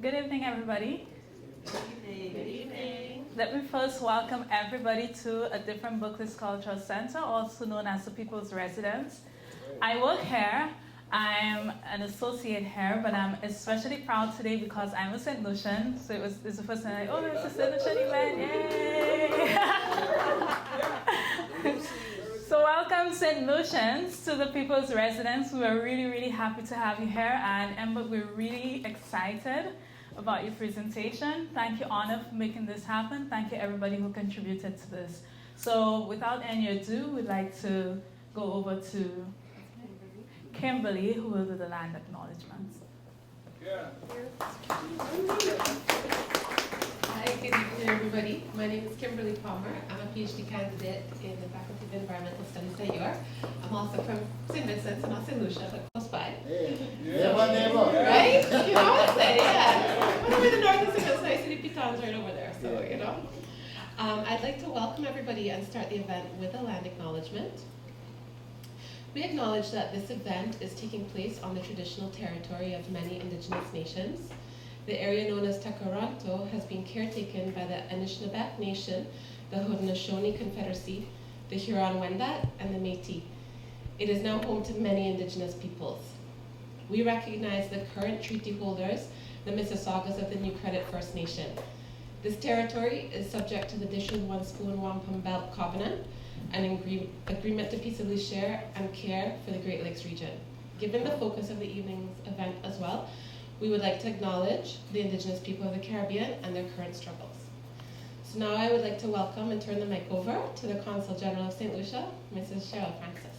Good evening, everybody. Good evening. Let me first welcome everybody to a different Booklist Cultural Center, also known as the People's Residence. I work here. I'm an associate here, but I'm especially proud today because I'm a St. Lucian. So it's the first time it's a St. Lucian event, yay! So welcome St. Lucians to the People's Residence. We are really, really happy to have you here. And Ember, we're really excited about your presentation. Thank you, Anna, for making this happen. Thank you, everybody who contributed to this. So without any ado, we'd like to go over to Kimberly, who will do the land acknowledgements. Yeah. Hi, good evening, everybody. My name is Kimberly Palmer. I'm a PhD candidate in the Faculty of Environmental Studies at York. I'm also from St. Vincent, not St. Lucia, but close by. Neighbor. Right? You know what I'm saying? Yeah. When I'm in the north of St. Vincent, I see the pitons right over there, so, you know. I'd like to welcome everybody and start the event with a land acknowledgement. We acknowledge that this event is taking place on the traditional territory of many indigenous nations. The area known as Takaranto has been caretaken by the Anishinaabe Nation, the Haudenosaunee Confederacy, the Huron-Wendat, and the Métis. It is now home to many indigenous peoples. We recognize the current treaty holders, the Mississaugas of the New Credit First Nation. This territory is subject to the Dishon One Spoon Wampum Belt Covenant, an agreement to peaceably share and care for the Great Lakes region. Given the focus of the evening's event as well, we would like to acknowledge the indigenous people of the Caribbean and their current struggles. So now I would like to welcome and turn the mic over to the Consul General of St. Lucia, Mrs. Cheryl Francis.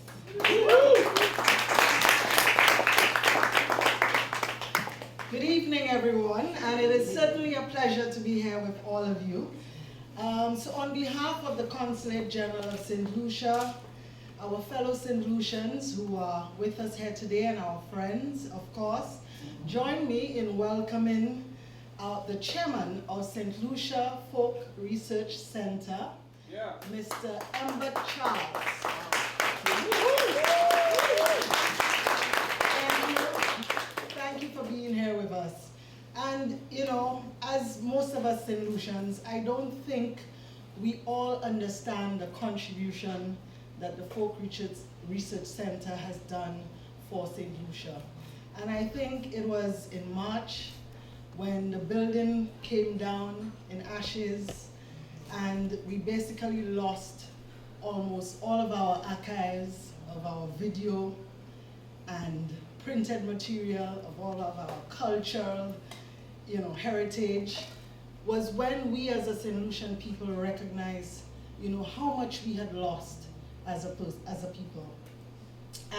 Good evening, everyone, and it is certainly a pleasure to be here with all of you. So on behalf of the Consulate General of St. Lucia, our fellow St. Lucians who are with us here today and our friends, of course, join me in welcoming the chairman of St. Lucia Folk Research Center, Mr. Bert Charles. Thank you for being here with us. And, you know, as most of us St. Lucians, I don't think we all understand the contribution that the Folk Research Center has done for St. Lucia. And I think it was in March when the building came down in ashes and we basically lost almost all of our archives of our video and printed material of all of our cultural, heritage, was when we as a St. Lucian people recognized, how much we had lost as a people.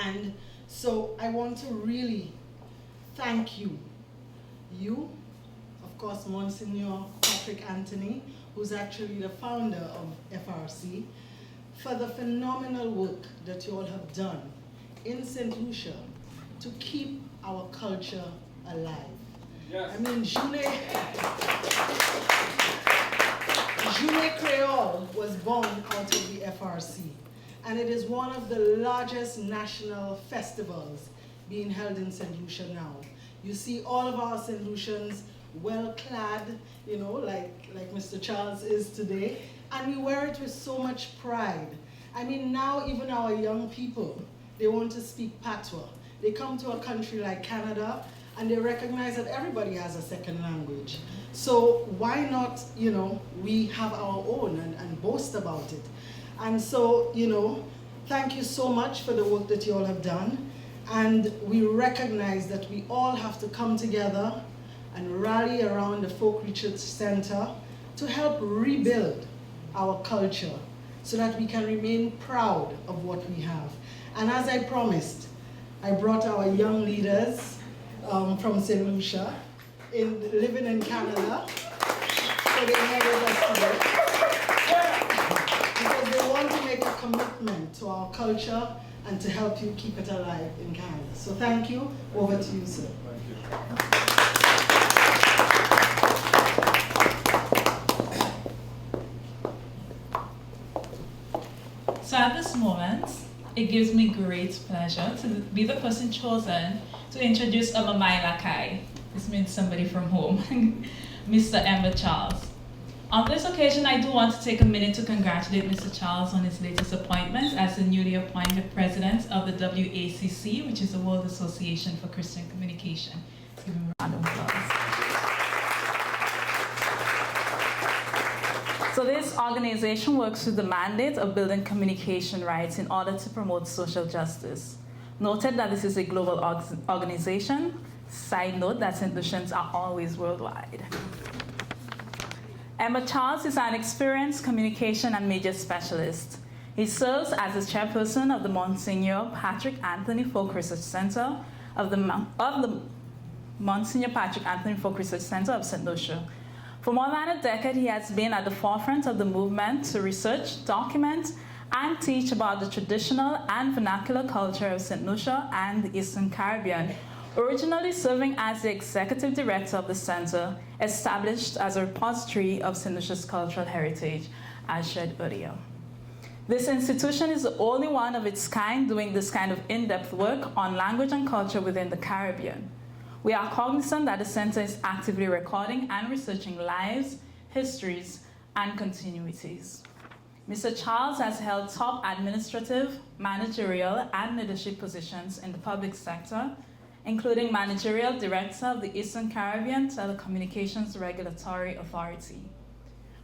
And so I want to really thank you. You, of course, Monsignor Patrick Anthony, who's actually the founder of FRC, for the phenomenal work that you all have done in St. Lucia to keep our culture alive. Yes. I mean, Journée Creole was born out of the FRC, and it is one of the largest national festivals being held in St. Lucia now. You see all of our St. Lucians well clad, like Mr. Charles is today, and we wear it with so much pride. I mean, now even our young people, they want to speak patois. They come to a country like Canada and they recognize that everybody has a second language. So why not, we have our own and boast about it. And so, thank you so much for the work that you all have done. And we recognize that we all have to come together and rally around the Folk Research Center to help rebuild our culture so that we can remain proud of what we have. And as I promised, I brought our young leaders from St. Lucia, living in Canada, so they're here with us today. Because they want to make a commitment to our culture and to help you keep it alive in Canada. So thank you. Over to you, sir. Thank you. So at this moment, it gives me great pleasure to be the person chosen to introduce Amamai Lakai. This means somebody from home, Mr. Emma Charles. On this occasion, I do want to take a minute to congratulate Mr. Charles on his latest appointment as the newly appointed president of the WACC, which is the World Association for Christian Communication. Let's give him a round of applause. So this organization works with the mandate of building communication rights in order to promote social justice. Noted that this is a global organization. Side note that St. Lucians are always worldwide. Emma Charles is an experienced communication and media specialist. He serves as the chairperson of the Monsignor Patrick Anthony Folk Research Center of the Monsignor Patrick Anthony Folk Research Center of St. Lucia. For more than a decade, he has been at the forefront of the movement to research, document, and teach about the traditional and vernacular culture of St. Lucia and the Eastern Caribbean, originally serving as the executive director of the center, established as a repository of St. Lucia's cultural heritage, as shared earlier. This institution is the only one of its kind doing this kind of in-depth work on language and culture within the Caribbean. We are cognizant that the center is actively recording and researching lives, histories, and continuities. Mr. Charles has held top administrative, managerial, and leadership positions in the public sector, including Managerial Director of the Eastern Caribbean Telecommunications Regulatory Authority.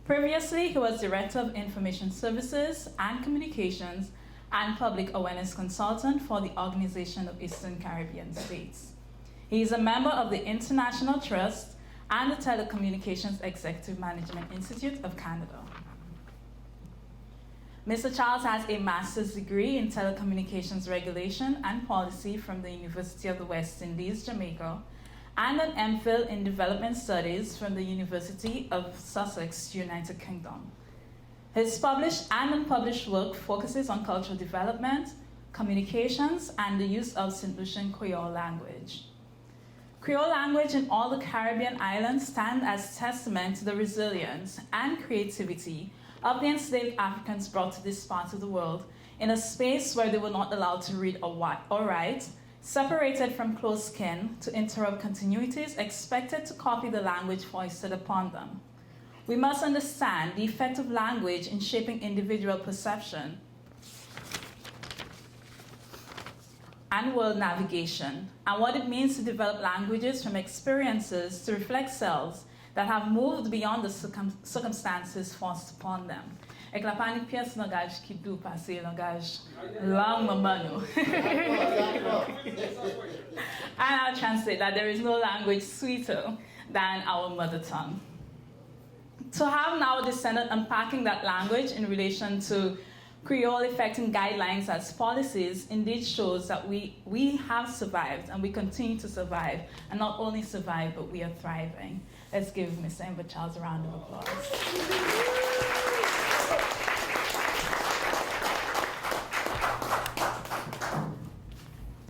Previously, he was Director of Information Services and Communications and Public Awareness Consultant for the Organization of Eastern Caribbean States. He is a member of the International Trust and the Telecommunications Executive Management Institute of Canada. Mr. Charles has a master's degree in telecommunications regulation and policy from the University of the West Indies, Jamaica, and an MPhil in development studies from the University of Sussex, United Kingdom. His published and unpublished work focuses on cultural development, communications, and the use of St. Lucian Creole language. Creole language in all the Caribbean islands stand as testament to the resilience and creativity of the enslaved Africans brought to this part of the world in a space where they were not allowed to read or write, separated from close kin to interrupt continuities expected to copy the language foisted upon them. We must understand the effect of language in shaping individual perception and world navigation, and what it means to develop languages from experiences to reflect selves that have moved beyond the circumstances forced upon them. Ek la pa ni pièce langage ki dou passe langage lang mamano. And I'll translate that there is no language sweeter than our mother tongue. To have now a descendant unpacking that language in relation to Creole effecting guidelines as policies indeed shows that we have survived and we continue to survive, and not only survive, but we are thriving. Let's give Mr. Emma Charles a round of applause.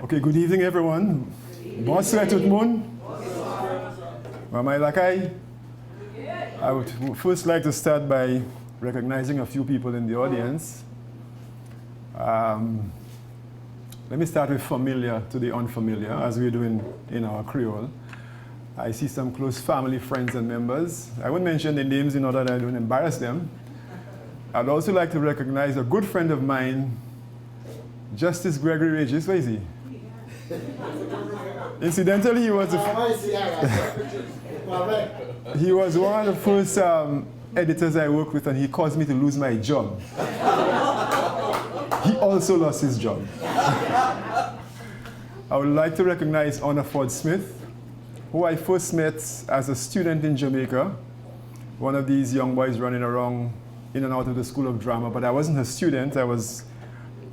Okay, good evening, everyone. Bonsoir tout le monde. Mamai Lakai. I would first like to start by recognizing a few people in the audience. Let me start with familiar to the unfamiliar, as we're doing in our Creole. I see some close family, friends, and members. I won't mention the names in order that I don't embarrass them. I'd also like to recognize a good friend of mine, Justice Gregory Regis. Where is he? Incidentally, he was he was one of the first editors I worked with, and he caused me to lose my job. He also lost his job. I would like to recognize Honor Ford Smith, who I first met as a student in Jamaica, one of these young boys running around in and out of the School of Drama, but I wasn't a student. I was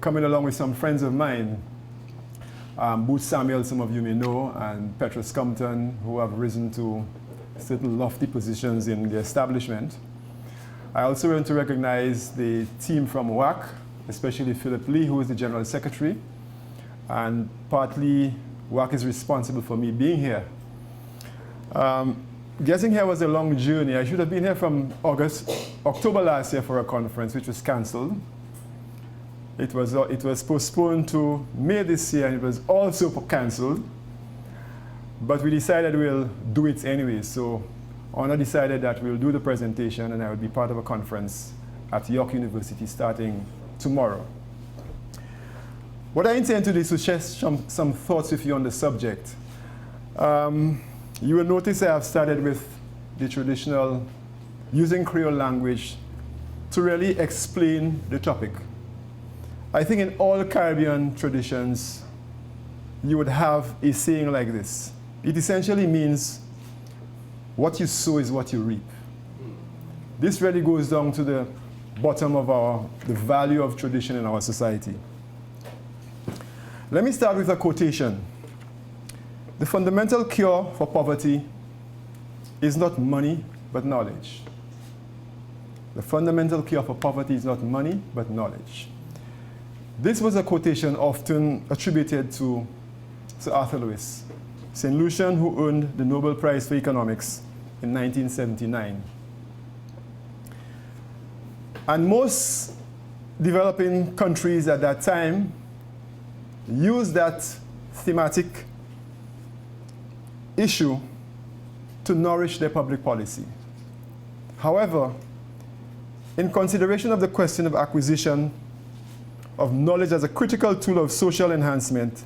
coming along with some friends of mine, Booth Samuel, some of you may know, and Petrus Compton, who have risen to certain lofty positions in the establishment. I also want to recognize the team from WAC, especially Philip Lee, who is the General Secretary, and partly WAC is responsible for me being here. Getting here was a long journey. I should have been here from October last year for a conference, which was cancelled. It was postponed to May this year, and it was also cancelled. but we decided we'll do it anyway. So Honor decided that we'll do the presentation, and I will be part of a conference at York University starting tomorrow. What I intend to do is to share some thoughts with you on the subject. You will notice I have started with the traditional, using Creole language to really explain the topic. I think in all Caribbean traditions, you would have a saying like this. It essentially means, what you sow is what you reap. This really goes down to the bottom of the value of tradition in our society. Let me start with a quotation. The fundamental cure for poverty is not money, but knowledge. The fundamental cure for poverty is not money, but knowledge. This was a quotation often attributed to Sir Arthur Lewis, St. Lucian, who earned the Nobel Prize for Economics in 1979. And most developing countries at that time used that thematic issue to nourish their public policy. However, in consideration of the question of acquisition of knowledge as a critical tool of social enhancement,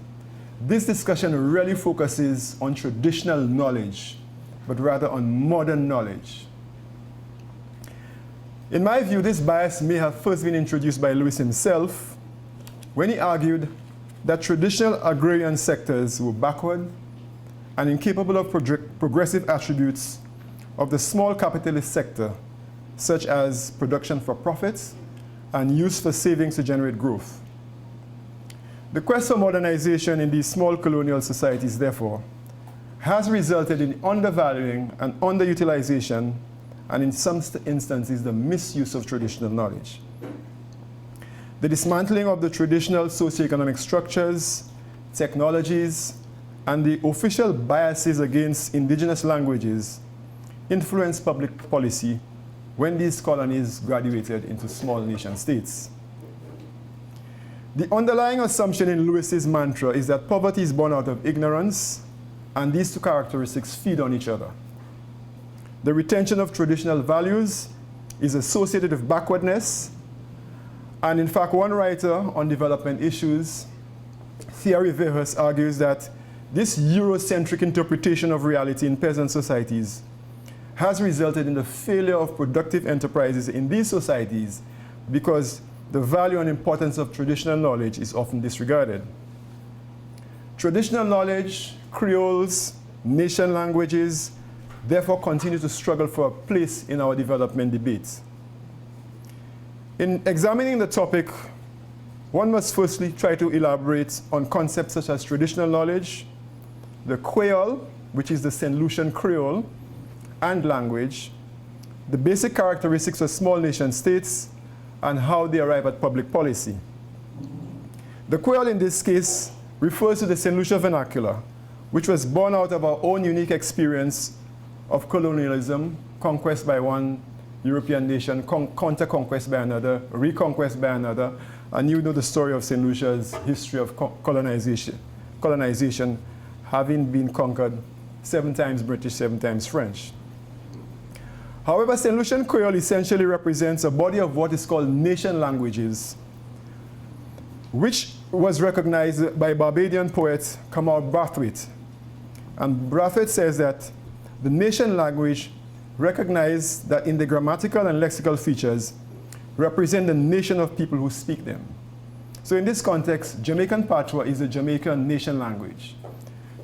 this discussion really focuses on traditional knowledge, but rather on modern knowledge. In my view, this bias may have first been introduced by Lewis himself when he argued that traditional agrarian sectors were backward and incapable of progressive attributes of the small capitalist sector, such as production for profits and use for savings to generate growth. The quest for modernization in these small colonial societies, therefore, has resulted in undervaluing and underutilization, and in some instances, the misuse of traditional knowledge. The dismantling of the traditional socioeconomic structures, technologies, and the official biases against indigenous languages influenced public policy when these colonies graduated into small nation states. The underlying assumption in Lewis's mantra is that poverty is born out of ignorance, and these two characteristics feed on each other. The retention of traditional values is associated with backwardness, and in fact, one writer on development issues, Thierry Verhulst, argues that this Eurocentric interpretation of reality in peasant societies has resulted in the failure of productive enterprises in these societies because the value and importance of traditional knowledge is often disregarded. Traditional knowledge, Creoles, nation languages, therefore continue to struggle for a place in our development debates. In examining the topic, one must firstly try to elaborate on concepts such as traditional knowledge, the Creole, which is the St. Lucian Creole, and language, the basic characteristics of small nation states, and how they arrive at public policy. The Creole in this case refers to the St. Lucia vernacular, which was born out of our own unique experience of colonialism, conquest by one European nation, counter-conquest by another, reconquest by another, and you know the story of St. Lucia's history of colonization, having been conquered 7 times British, 7 times French. However, St. Lucian Creole essentially represents a body of what is called nation languages, which was recognized by Barbadian poet Kamal Brathwaite. And Brathwaite says that the nation language recognized that in the grammatical and lexical features represent the nation of people who speak them. So in this context, Jamaican Patois is the Jamaican nation language.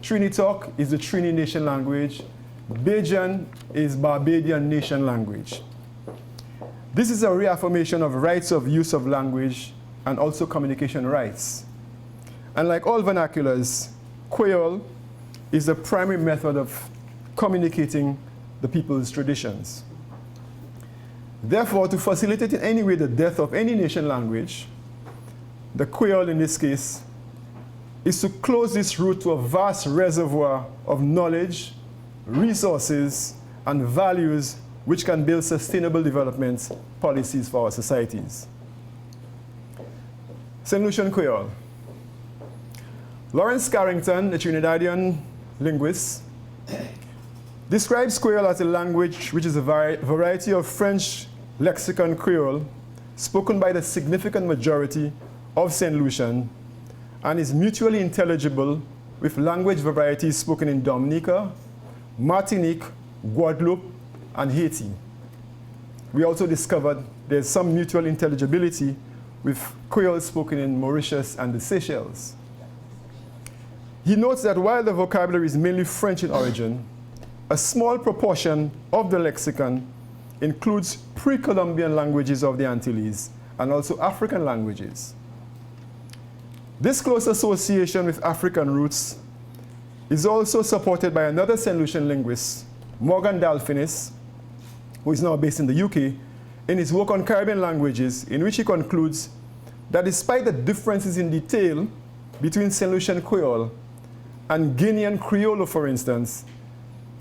Trini Talk is the Trini nation language. Bajan is Barbadian nation language. This is a reaffirmation of rights of use of language and also communication rights. And like all vernaculars, Creole is the primary method of communicating the people's traditions. Therefore, to facilitate in any way the death of any nation language, the Creole in this case is to close this route to a vast reservoir of knowledge, resources, and values which can build sustainable development policies for our societies. St. Lucian Creole. Lawrence Carrington, the Trinidadian linguist, describes Creole as a language which is a variety of French lexicon Creole spoken by the significant majority of St. Lucian and is mutually intelligible with language varieties spoken in Dominica, Martinique, Guadeloupe, and Haiti. We also discovered there's some mutual intelligibility with Creole spoken in Mauritius and the Seychelles. He notes that while the vocabulary is mainly French in origin, a small proportion of the lexicon includes pre-Columbian languages of the Antilles and also African languages. This close association with African roots is also supported by another St. Lucian linguist, Morgan Dalfinis, who is now based in the UK, in his work on Caribbean languages, in which he concludes that despite the differences in detail between St. Lucian Creole and Guinean Creole, for instance,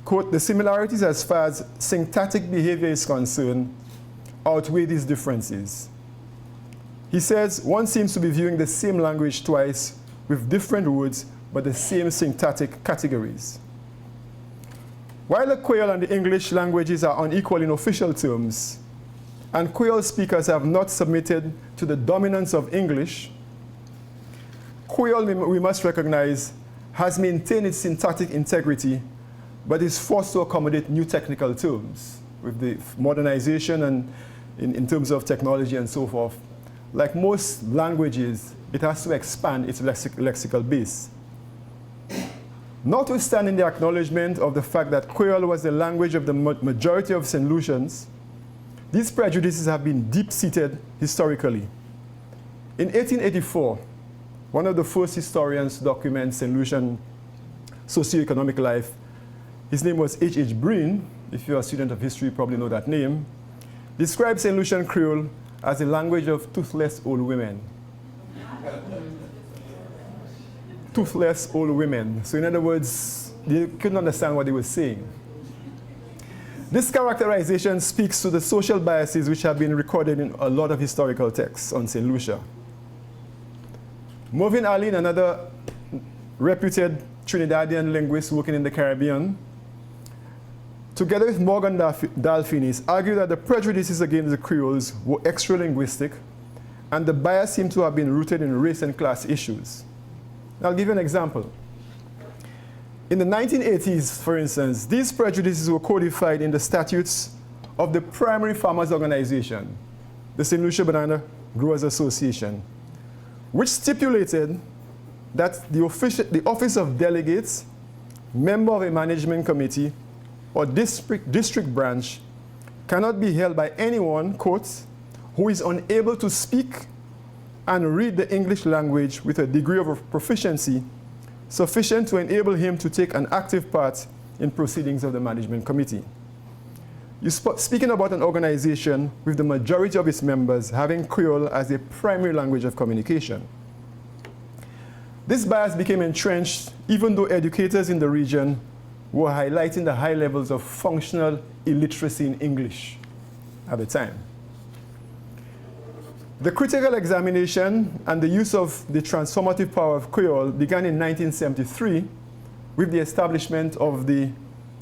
quote, the similarities as far as syntactic behavior is concerned outweigh these differences. He says one seems to be viewing the same language twice with different words but the same syntactic categories. While the Creole and the English languages are unequal in official terms, and Creole speakers have not submitted to the dominance of English, Creole, we must recognize, has maintained its syntactic integrity, but is forced to accommodate new technical terms with the modernization and in terms of technology and so forth. Like most languages, it has to expand its lexical base. Notwithstanding the acknowledgement of the fact that Creole was the language of the majority of St. Lucians, these prejudices have been deep-seated historically. In 1884, one of the first historians to document St. Lucian socioeconomic life, his name was H.H. Breen, if you're a student of history, you probably know that name, described St. Lucian Creole as a language of toothless old women. Toothless old women. So in other words, they couldn't understand what they were saying. This characterization speaks to the social biases which have been recorded in a lot of historical texts on St. Lucia. Movin Alin, another reputed Trinidadian linguist working in the Caribbean, together with Morgan Dalfinis, argued that the prejudices against the Creoles were extra-linguistic, and the bias seemed to have been rooted in race and class issues. I'll give you an example. In the 1980s, for instance, these prejudices were codified in the statutes of the primary farmers' organization, the St. Lucia Banana Growers Association, which stipulated that the office of delegates, member of a management committee, or district branch cannot be held by anyone, quote, who is unable to speak and read the English language with a degree of proficiency sufficient to enable him to take an active part in proceedings of the management committee. Speaking about an organization with the majority of its members having Creole as a primary language of communication. This bias became entrenched even though educators in the region were highlighting the high levels of functional illiteracy in English at the time. The critical examination and the use of the transformative power of Creole began in 1973 with the establishment of the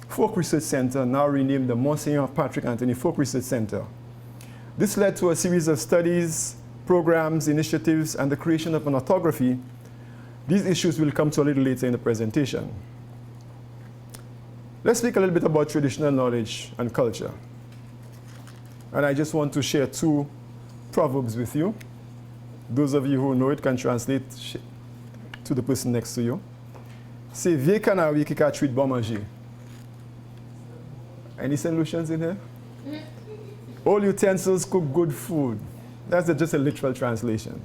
Folk Research Center, now renamed the Monsignor Patrick Anthony Folk Research Center. This led to a series of studies, programs, initiatives, and the creation of an orthography. These issues will come to a little later in the presentation. Let's speak a little bit about traditional knowledge and culture. And I just want to share two proverbs with you. Those of you who know it can translate to the person next to you. C'est vieux canari qui a tué bon manger. Any St. Lucians in here? All utensils cook good food. That's just a literal translation.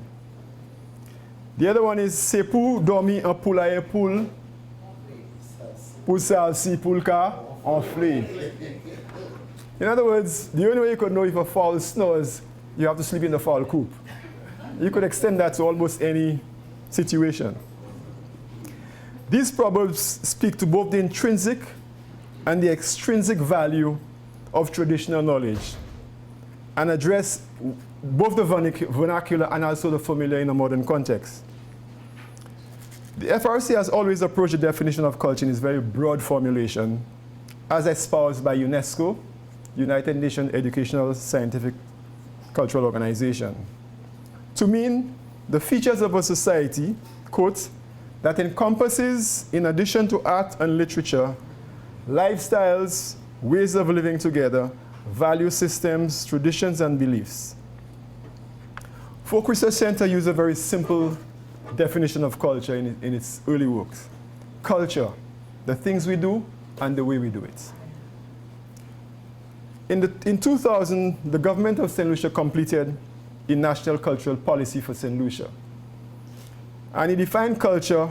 The other one is c'est pour dormir en poulailler poule, pour salsi pour le cas enflé. In other words, the only way you could know if a fowl snores, you have to sleep in the fowl coop. You could extend that to almost any situation. These proverbs speak to both the intrinsic and the extrinsic value of traditional knowledge and address both the vernacular and also the familiar in a modern context. The FRC has always approached the definition of culture in its very broad formulation, as espoused by UNESCO, United Nations Educational, Scientific, Cultural Organization, to mean the features of a society, quote, that encompasses, in addition to art and literature, lifestyles, ways of living together, value systems, traditions, and beliefs. Folk Research Center used a very simple definition of culture in its early works. Culture, the things we do and the way we do it. In 2000, the government of St. Lucia completed a national cultural policy for St. Lucia. And it defined culture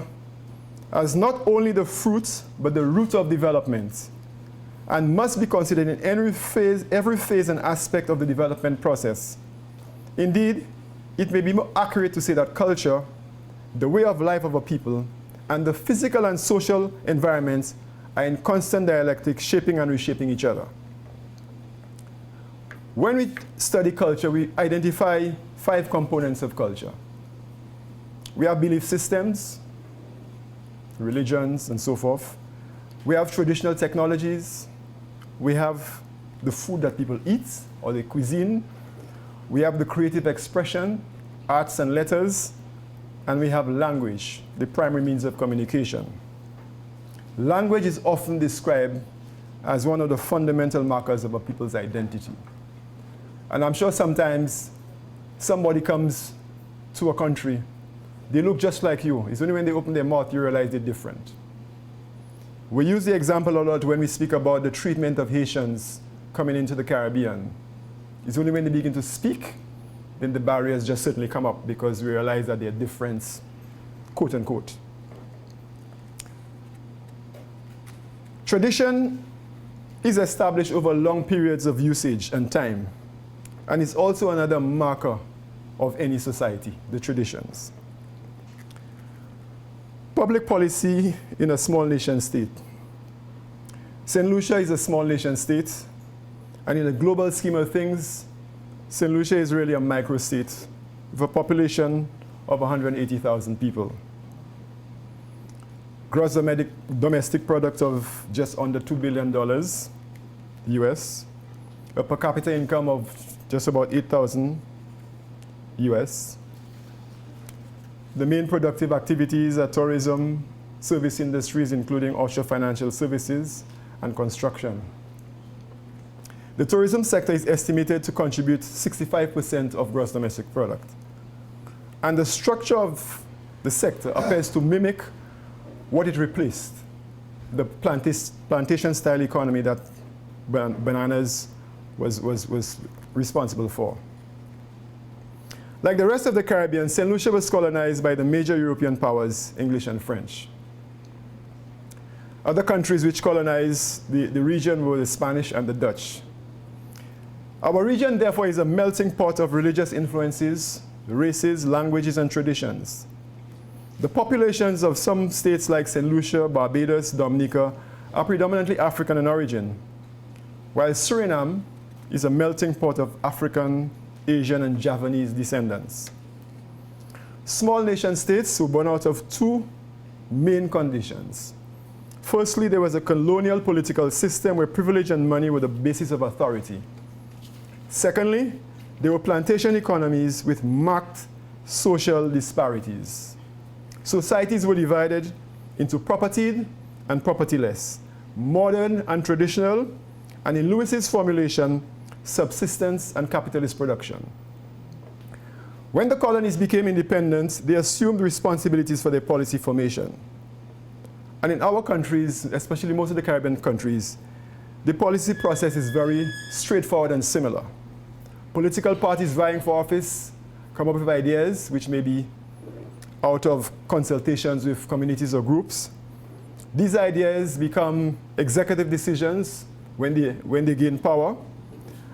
as not only the fruit, but the root of development, and must be considered in every phase and aspect of the development process. Indeed, it may be more accurate to say that culture, the way of life of a people, and the physical and social environments are in constant dialectic, shaping and reshaping each other. When we study culture, we identify 5 components of culture. We have belief systems, religions, and so forth. We have traditional technologies. We have the food that people eat, or the cuisine. We have the creative expression, arts and letters. And we have language, the primary means of communication. Language is often described as one of the fundamental markers of a people's identity. And I'm sure sometimes somebody comes to a country, they look just like you. It's only when they open their mouth you realize they're different. We use the example a lot when we speak about the treatment of Haitians coming into the Caribbean. It's only when they begin to speak, then the barriers just certainly come up because we realize that they're different, quote unquote. Tradition is established over long periods of usage and time, and it's also another marker of any society, the traditions. Public policy in a small nation state. St. Lucia is a small nation state, and in the global scheme of things, St. Lucia is really a microstate with a population of 180,000 people. Gross domestic product of just under $2 billion US, a per capita income of just about 8,000 US. The main productive activities are tourism, service industries, including offshore financial services and construction. The tourism sector is estimated to contribute 65% of gross domestic product. And the structure of the sector appears to mimic what it replaced, the plantation-style economy that bananas was responsible for. Like the rest of the Caribbean, St. Lucia was colonized by the major European powers, English and French. Other countries which colonized the region were the Spanish and the Dutch. Our region, therefore, is a melting pot of religious influences, races, languages, and traditions. The populations of some states like St. Lucia, Barbados, Dominica are predominantly African in origin, while Suriname is a melting pot of African, Asian, and Javanese descendants. Small nation states were born out of 2 main conditions. Firstly, there was a colonial political system where privilege and money were the basis of authority. Secondly, there were plantation economies with marked social disparities. Societies were divided into propertied and propertyless, modern and traditional, and in Lewis's formulation, subsistence and capitalist production. When the colonies became independent, they assumed responsibilities for their policy formation. And in our countries, especially most of the Caribbean countries, the policy process is very straightforward and similar. Political parties vying for office come up with ideas which may be out of consultations with communities or groups. These ideas become executive decisions when they gain power,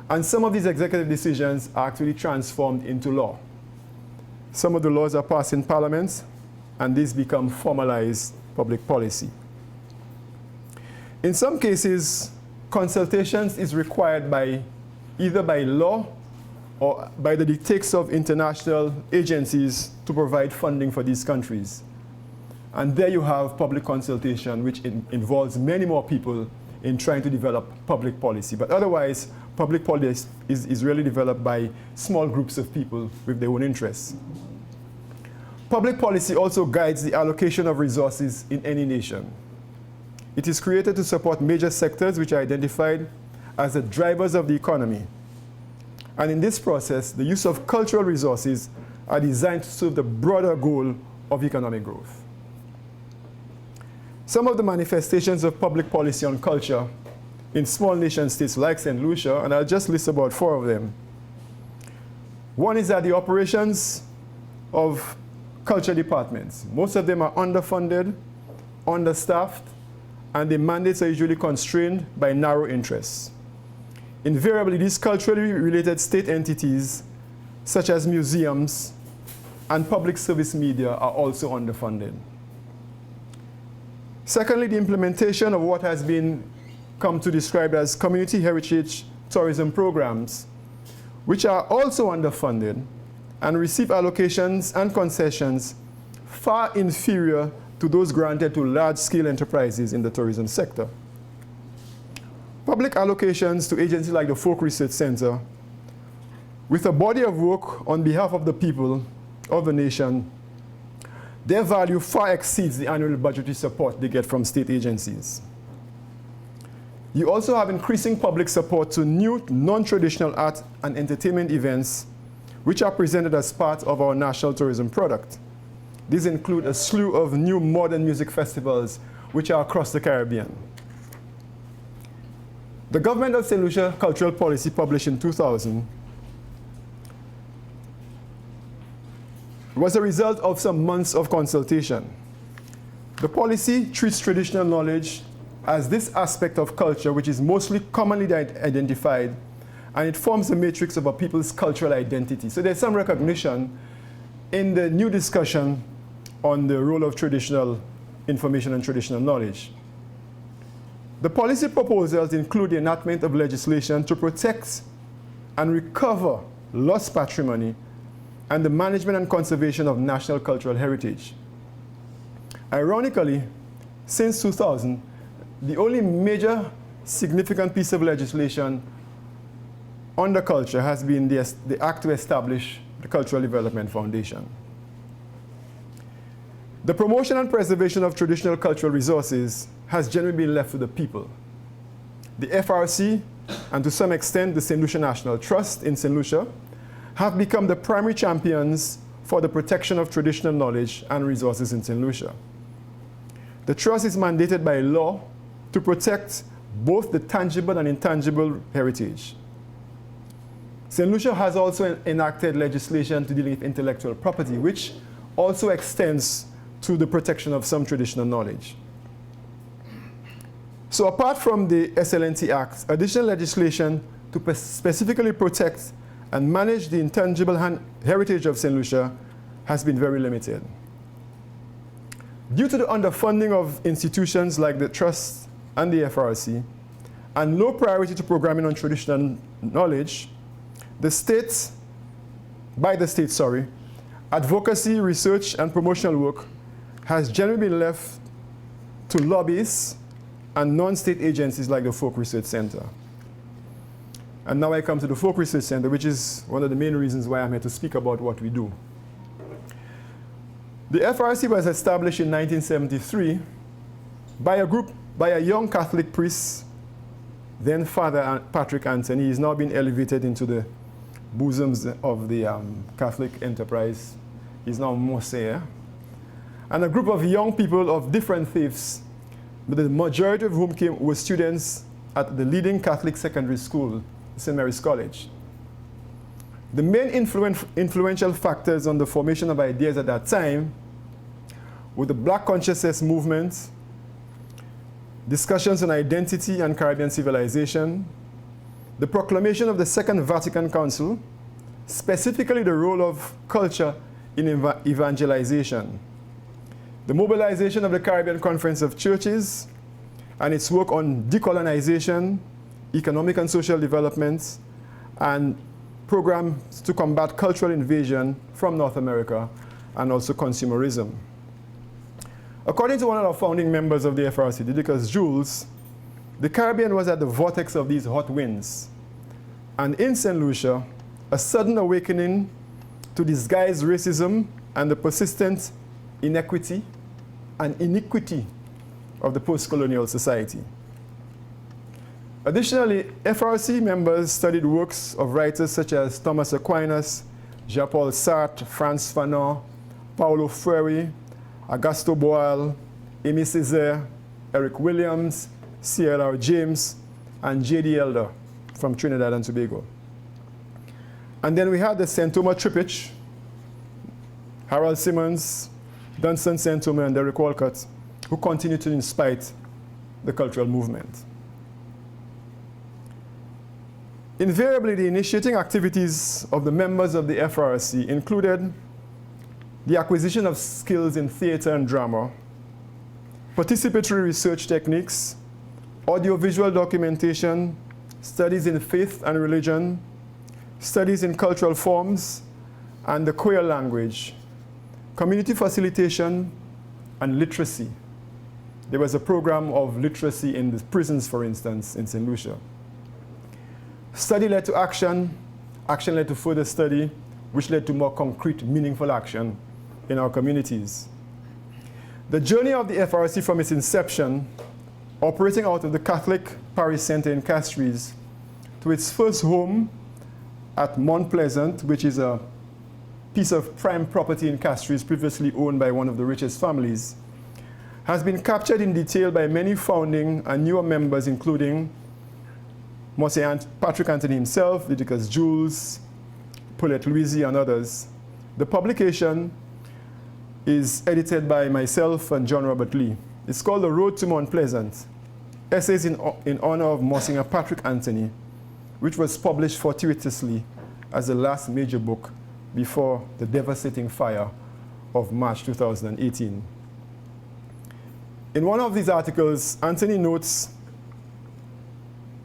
and some of these executive decisions are actually transformed into law. Some of the laws are passed in parliament, and these become formalized public policy. In some cases, consultations is required either by law or by the dictates of international agencies to provide funding for these countries. And there you have public consultation, which involves many more people in trying to develop public policy. But otherwise, public policy is really developed by small groups of people with their own interests. Public policy also guides the allocation of resources in any nation. It is created to support major sectors which are identified as the drivers of the economy. And in this process, the use of cultural resources are designed to serve the broader goal of economic growth. Some of the manifestations of public policy on culture in small nation states like St. Lucia, and I'll just list about 4 of them. One is that the operations of culture departments, most of them are underfunded, understaffed, and the mandates are usually constrained by narrow interests. Invariably, these culturally related state entities, such as museums and public service media, are also underfunded. Secondly, the implementation of what has been come to describe as community heritage tourism programs, which are also underfunded and receive allocations and concessions far inferior to those granted to large-scale enterprises in the tourism sector. Public allocations to agencies like the Folk Research Center, with a body of work on behalf of the people of the nation, their value far exceeds the annual budgetary support they get from state agencies. You also have increasing public support to new non-traditional art and entertainment events which are presented as part of our national tourism product. These include a slew of new modern music festivals which are across the Caribbean. The Government of St. Lucia Cultural Policy, published in 2000, was a result of some months of consultation. The policy treats traditional knowledge as this aspect of culture which is mostly commonly identified, and it forms the matrix of a people's cultural identity. So there's some recognition in the new discussion on the role of traditional information and traditional knowledge. The policy proposals include the enactment of legislation to protect and recover lost patrimony and the management and conservation of national cultural heritage. Ironically, since 2000, the only major significant piece of legislation on the culture has been the act to establish the Cultural Development Foundation. The promotion and preservation of traditional cultural resources has generally been left to the people. The FRC, and to some extent the St. Lucia National Trust in St. Lucia, have become the primary champions for the protection of traditional knowledge and resources in St. Lucia. The Trust is mandated by law to protect both the tangible and intangible heritage. St. Lucia has also enacted legislation to deal with intellectual property, which also extends to the protection of some traditional knowledge. So apart from the SLNT Act, additional legislation to specifically protect and manage the intangible heritage of St. Lucia has been very limited. Due to the underfunding of institutions like the Trust and the FRC, and low priority to programming on traditional knowledge, advocacy, research, and promotional work has generally been left to lobbyists and non-state agencies like the Folk Research Center. And now I come to the Folk Research Center, which is one of the main reasons why I'm here to speak about what we do. The FRC was established in 1973 by a young Catholic priest, then Father Patrick Anthony. He's now been elevated into the bosoms of the Catholic enterprise. He's now Monsieur. And a group of young people of different faiths, but the majority of whom were students at the leading Catholic secondary school, St. Mary's College. The main influential factors on the formation of ideas at that time were the Black consciousness movement, discussions on identity and Caribbean civilization, the proclamation of the Second Vatican Council, specifically the role of culture in evangelization, the mobilization of the Caribbean Conference of Churches, and its work on decolonization, economic and social development, and programs to combat cultural invasion from North America, and also consumerism. According to one of the founding members of the FRC, Didicus Jules, the Caribbean was at the vortex of these hot winds. And in St. Lucia, a sudden awakening to disguised racism and the persistent inequity and iniquity of the post-colonial society. Additionally, FRC members studied works of writers such as Thomas Aquinas, Jean-Paul Sartre, Frantz Fanon, Paulo Freire, Augusto Boal, Aimé Césaire, Eric Williams, C.L.R. James, and J.D. Elder from Trinidad and Tobago. And then we had the St. Thomas Trippich, Harold Simmons, Dunstan St. Thomas, and Derek Walcott, who continued to inspire the cultural movement. Invariably, the initiating activities of the members of the FRC included the acquisition of skills in theater and drama, participatory research techniques, audiovisual documentation, studies in faith and religion, studies in cultural forms and the Creole language, community facilitation, and literacy. There was a program of literacy in the prisons, for instance, in St. Lucia. Study led to action, action led to further study, which led to more concrete, meaningful action in our communities. The journey of the FRC from its inception, operating out of the Catholic Parish Center in Castries, to its first home at Mount Pleasant, which is a piece of prime property in Castries previously owned by one of the richest families, has been captured in detail by many founding and newer members, including Monsieur Patrick Anthony himself, Didicus Jules, Paulette Louisy, and others. The publication is edited by myself and John Robert Lee. It's called The Road to Mount Pleasant, Essays in Honor of Monsignor Patrick Anthony, which was published fortuitously as the last major book before the devastating fire of March 2018. In one of these articles, Anthony notes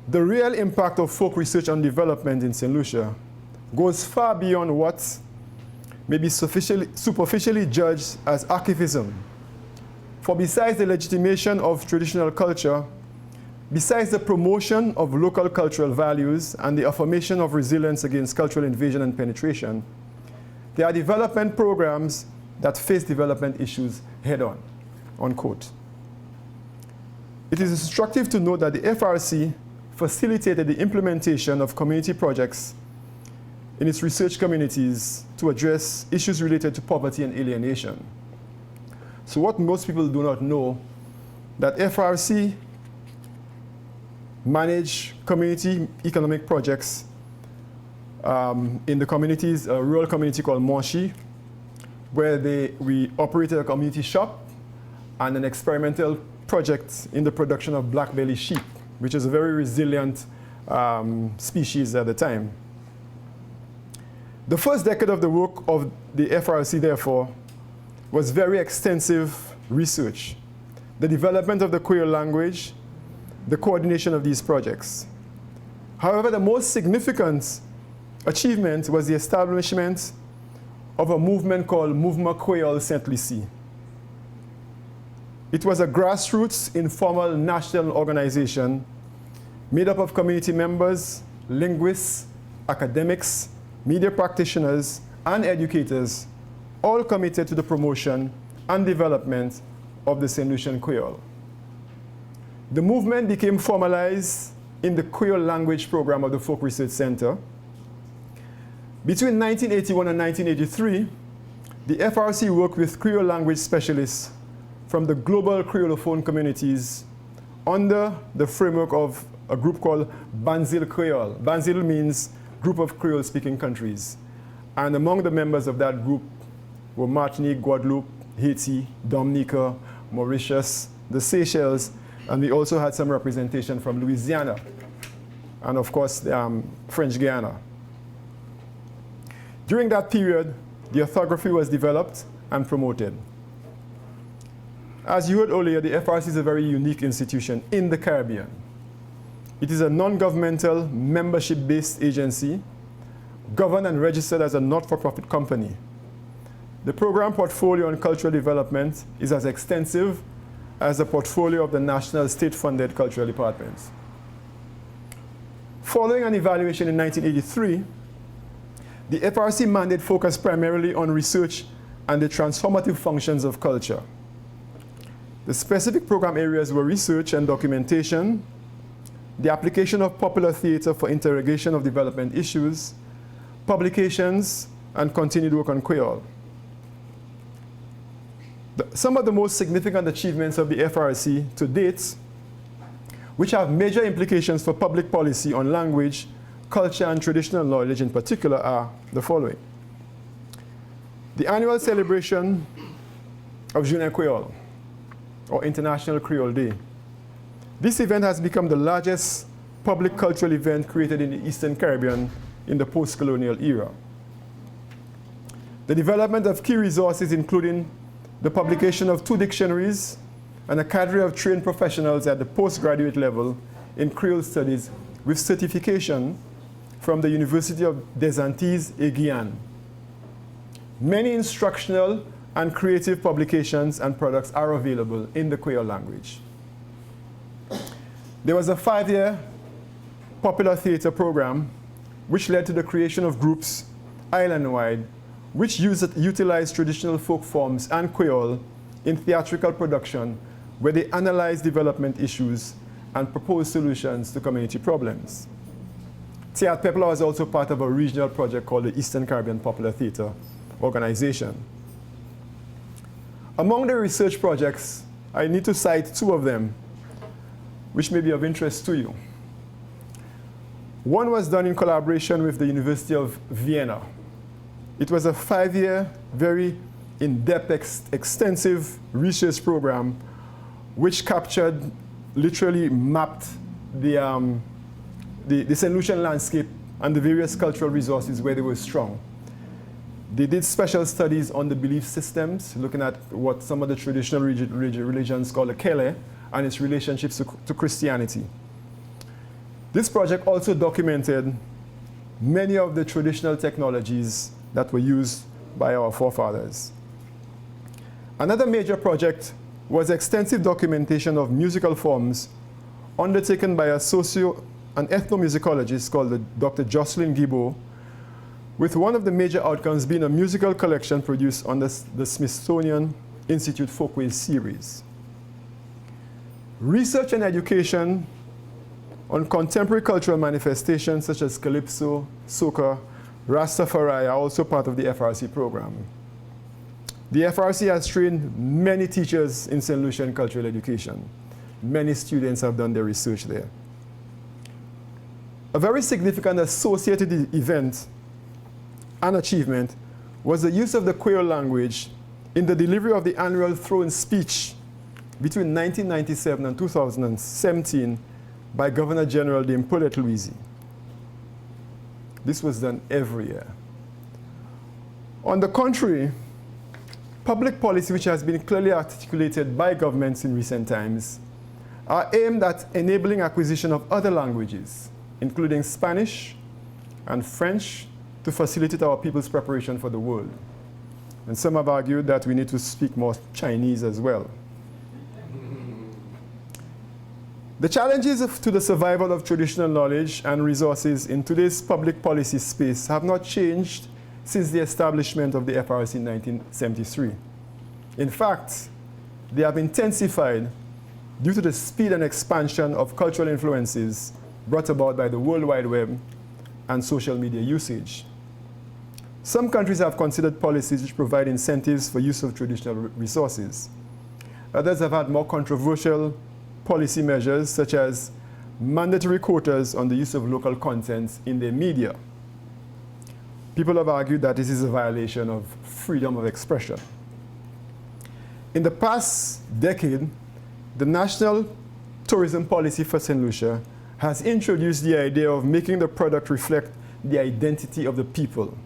the real impact of folk research on development in St. Lucia goes far beyond what may be superficially judged as archivism. For besides the legitimation of traditional culture, besides the promotion of local cultural values and the affirmation of resilience against cultural invasion and penetration, there are development programs that face development issues head-on, unquote. It is instructive to note that the FRC facilitated the implementation of community projects in its research communities to address issues related to poverty and alienation. So what most people do not know, that FRC manage community economic projects in the communities, a rural community called Monchy, where we operated a community shop and an experimental project in the production of black belly sheep, which is a very resilient species at the time. The first decade of the work of the FRC, therefore, was very extensive research, the development of the Creole language, the coordination of these projects. However, the most significant achievement was the establishment of a movement called Mouvement Creole Saint Lucie. It was a grassroots, informal national organization made up of community members, linguists, academics, media practitioners, and educators, all committed to the promotion and development of the St. Lucian Creole. The movement became formalized in the Creole language program of the Folk Research Center. Between 1981 and 1983, the FRC worked with Creole language specialists from the global Creolophone communities under the framework of a group called Banzil Creole. Banzil means group of Creole-speaking countries. And among the members of that group were Martinique, Guadeloupe, Haiti, Dominica, Mauritius, the Seychelles, and we also had some representation from Louisiana, and of course, French Guiana. During that period, the orthography was developed and promoted. As you heard earlier, the FRC is a very unique institution in the Caribbean. It is a non-governmental, membership-based agency, governed and registered as a not-for-profit company. The program portfolio on cultural development is as extensive as the portfolio of the national state-funded cultural departments. Following an evaluation in 1983, the FRC mandate focused primarily on research and the transformative functions of culture. The specific program areas were research and documentation, the application of popular theater for interrogation of development issues, publications, and continued work on Creole. Some of the most significant achievements of the FRC to date, which have major implications for public policy on language, culture, and traditional knowledge in particular, are the following. The annual celebration of Journée Creole, or International Creole Day. This event has become the largest public cultural event created in the Eastern Caribbean in the post-colonial era. The development of key resources, including the publication of 2 dictionaries and a cadre of trained professionals at the postgraduate level in Creole studies with certification from the University of des Antilles et Guyane. Many instructional and creative publications and products are available in the Creole language. There was a 5-year popular theater program which led to the creation of groups island-wide which utilize traditional folk forms and Creole in theatrical production where they analyze development issues and propose solutions to community problems. Théâtre Pepla was also part of a regional project called the Eastern Caribbean Popular Theater Organization. Among the research projects, I need to cite 2 of them, which may be of interest to you. One was done in collaboration with the University of Vienna. It was a 5-year, very in-depth, extensive research program which captured, literally mapped the St. Lucian landscape and the various cultural resources where they were strong. They did special studies on the belief systems, looking at what some of the traditional religions call the Kele and its relationships to Christianity. This project also documented many of the traditional technologies that were used by our forefathers. Another major project was extensive documentation of musical forms undertaken by an ethnomusicologist called Dr. Jocelyn Guibault, with one of the major outcomes being a musical collection produced on the Smithsonian Institute Folkways series. Research and education on contemporary cultural manifestations such as Calypso, Soca, Rastafari are also part of the FRC program. The FRC has trained many teachers in St. Lucian cultural education. Many students have done their research there. A very significant associated event and achievement was the use of the Creole language in the delivery of the annual throne speech between 1997 and 2017 by Governor General de Paulette Louisi. This was done every year. On the contrary, public policy which has been clearly articulated by governments in recent times are aimed at enabling acquisition of other languages, including Spanish and French, to facilitate our people's preparation for the world. And some have argued that we need to speak more Chinese as well. The challenges to the survival of traditional knowledge and resources in today's public policy space have not changed since the establishment of the FRC in 1973. In fact, they have intensified due to the speed and expansion of cultural influences brought about by the World Wide Web and social media usage. Some countries have considered policies which provide incentives for use of traditional resources. Others have had more controversial policy measures, such as mandatory quotas on the use of local content in their media. People have argued that this is a violation of freedom of expression. In the past decade, the National Tourism Policy for St. Lucia has introduced the idea of making the product reflect the identity of the people.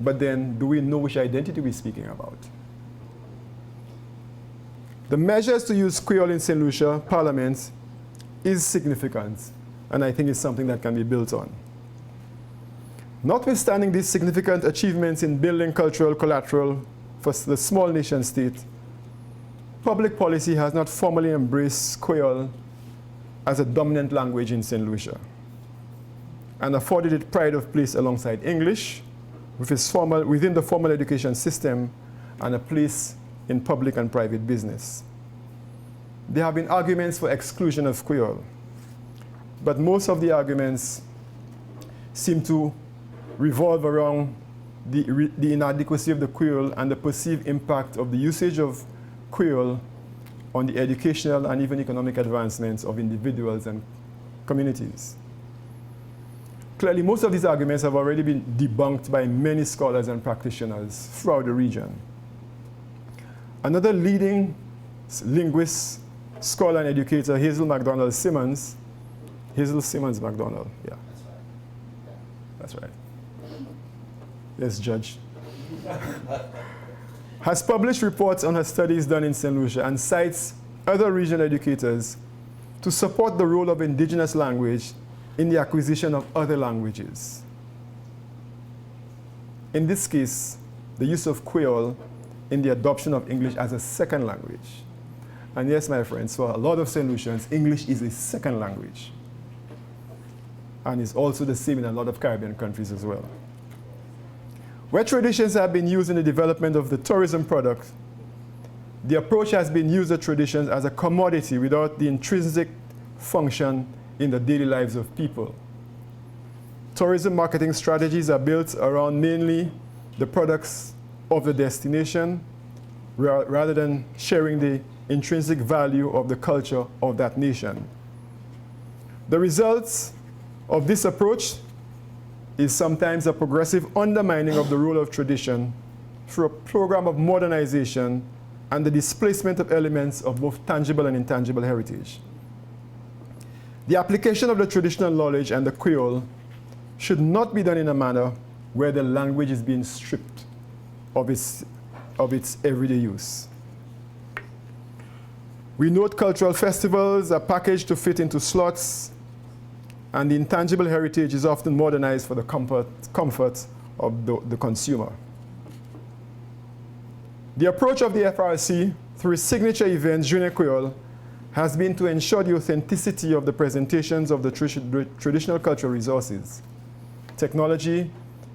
But then, do we know which identity we're speaking about? The measures to use Creole in St. Lucia Parliament is significant, and I think it's something that can be built on. Notwithstanding these significant achievements in building cultural collateral for the small nation state, public policy has not formally embraced Creole as a dominant language in St. Lucia and afforded it pride of place alongside English within the formal education system and a place in public and private business. There have been arguments for exclusion of Creole, but most of the arguments seem to revolve around the inadequacy of the Creole and the perceived impact of the usage of Creole on the educational and even economic advancements of individuals and communities. Clearly, most of these arguments have already been debunked by many scholars and practitioners throughout the region. Another leading linguist, scholar, and educator, Hazel Simmons McDonald, yeah. That's right. Yes, Judge. Has published reports on her studies done in St. Lucia and cites other regional educators to support the role of indigenous language in the acquisition of other languages. In this case, the use of Creole in the adoption of English as a second language. And yes, my friends, for a lot of St. Lucians, English is a second language. And is also the same in a lot of Caribbean countries as well. Where traditions have been used in the development of the tourism product, the approach has been used of traditions as a commodity without the intrinsic function in the daily lives of people. Tourism marketing strategies are built around mainly the products of the destination rather than sharing the intrinsic value of the culture of that nation. The results of this approach is sometimes a progressive undermining of the role of tradition through a program of modernization and the displacement of elements of both tangible and intangible heritage. The application of the traditional knowledge and the Creole should not be done in a manner where the language is being stripped of its everyday use. We note cultural festivals are packaged to fit into slots, and the intangible heritage is often modernized for the comfort of the consumer. The approach of the FRC through its signature event, Journée Creole, has been to ensure the authenticity of the presentations of the traditional cultural resources, technology,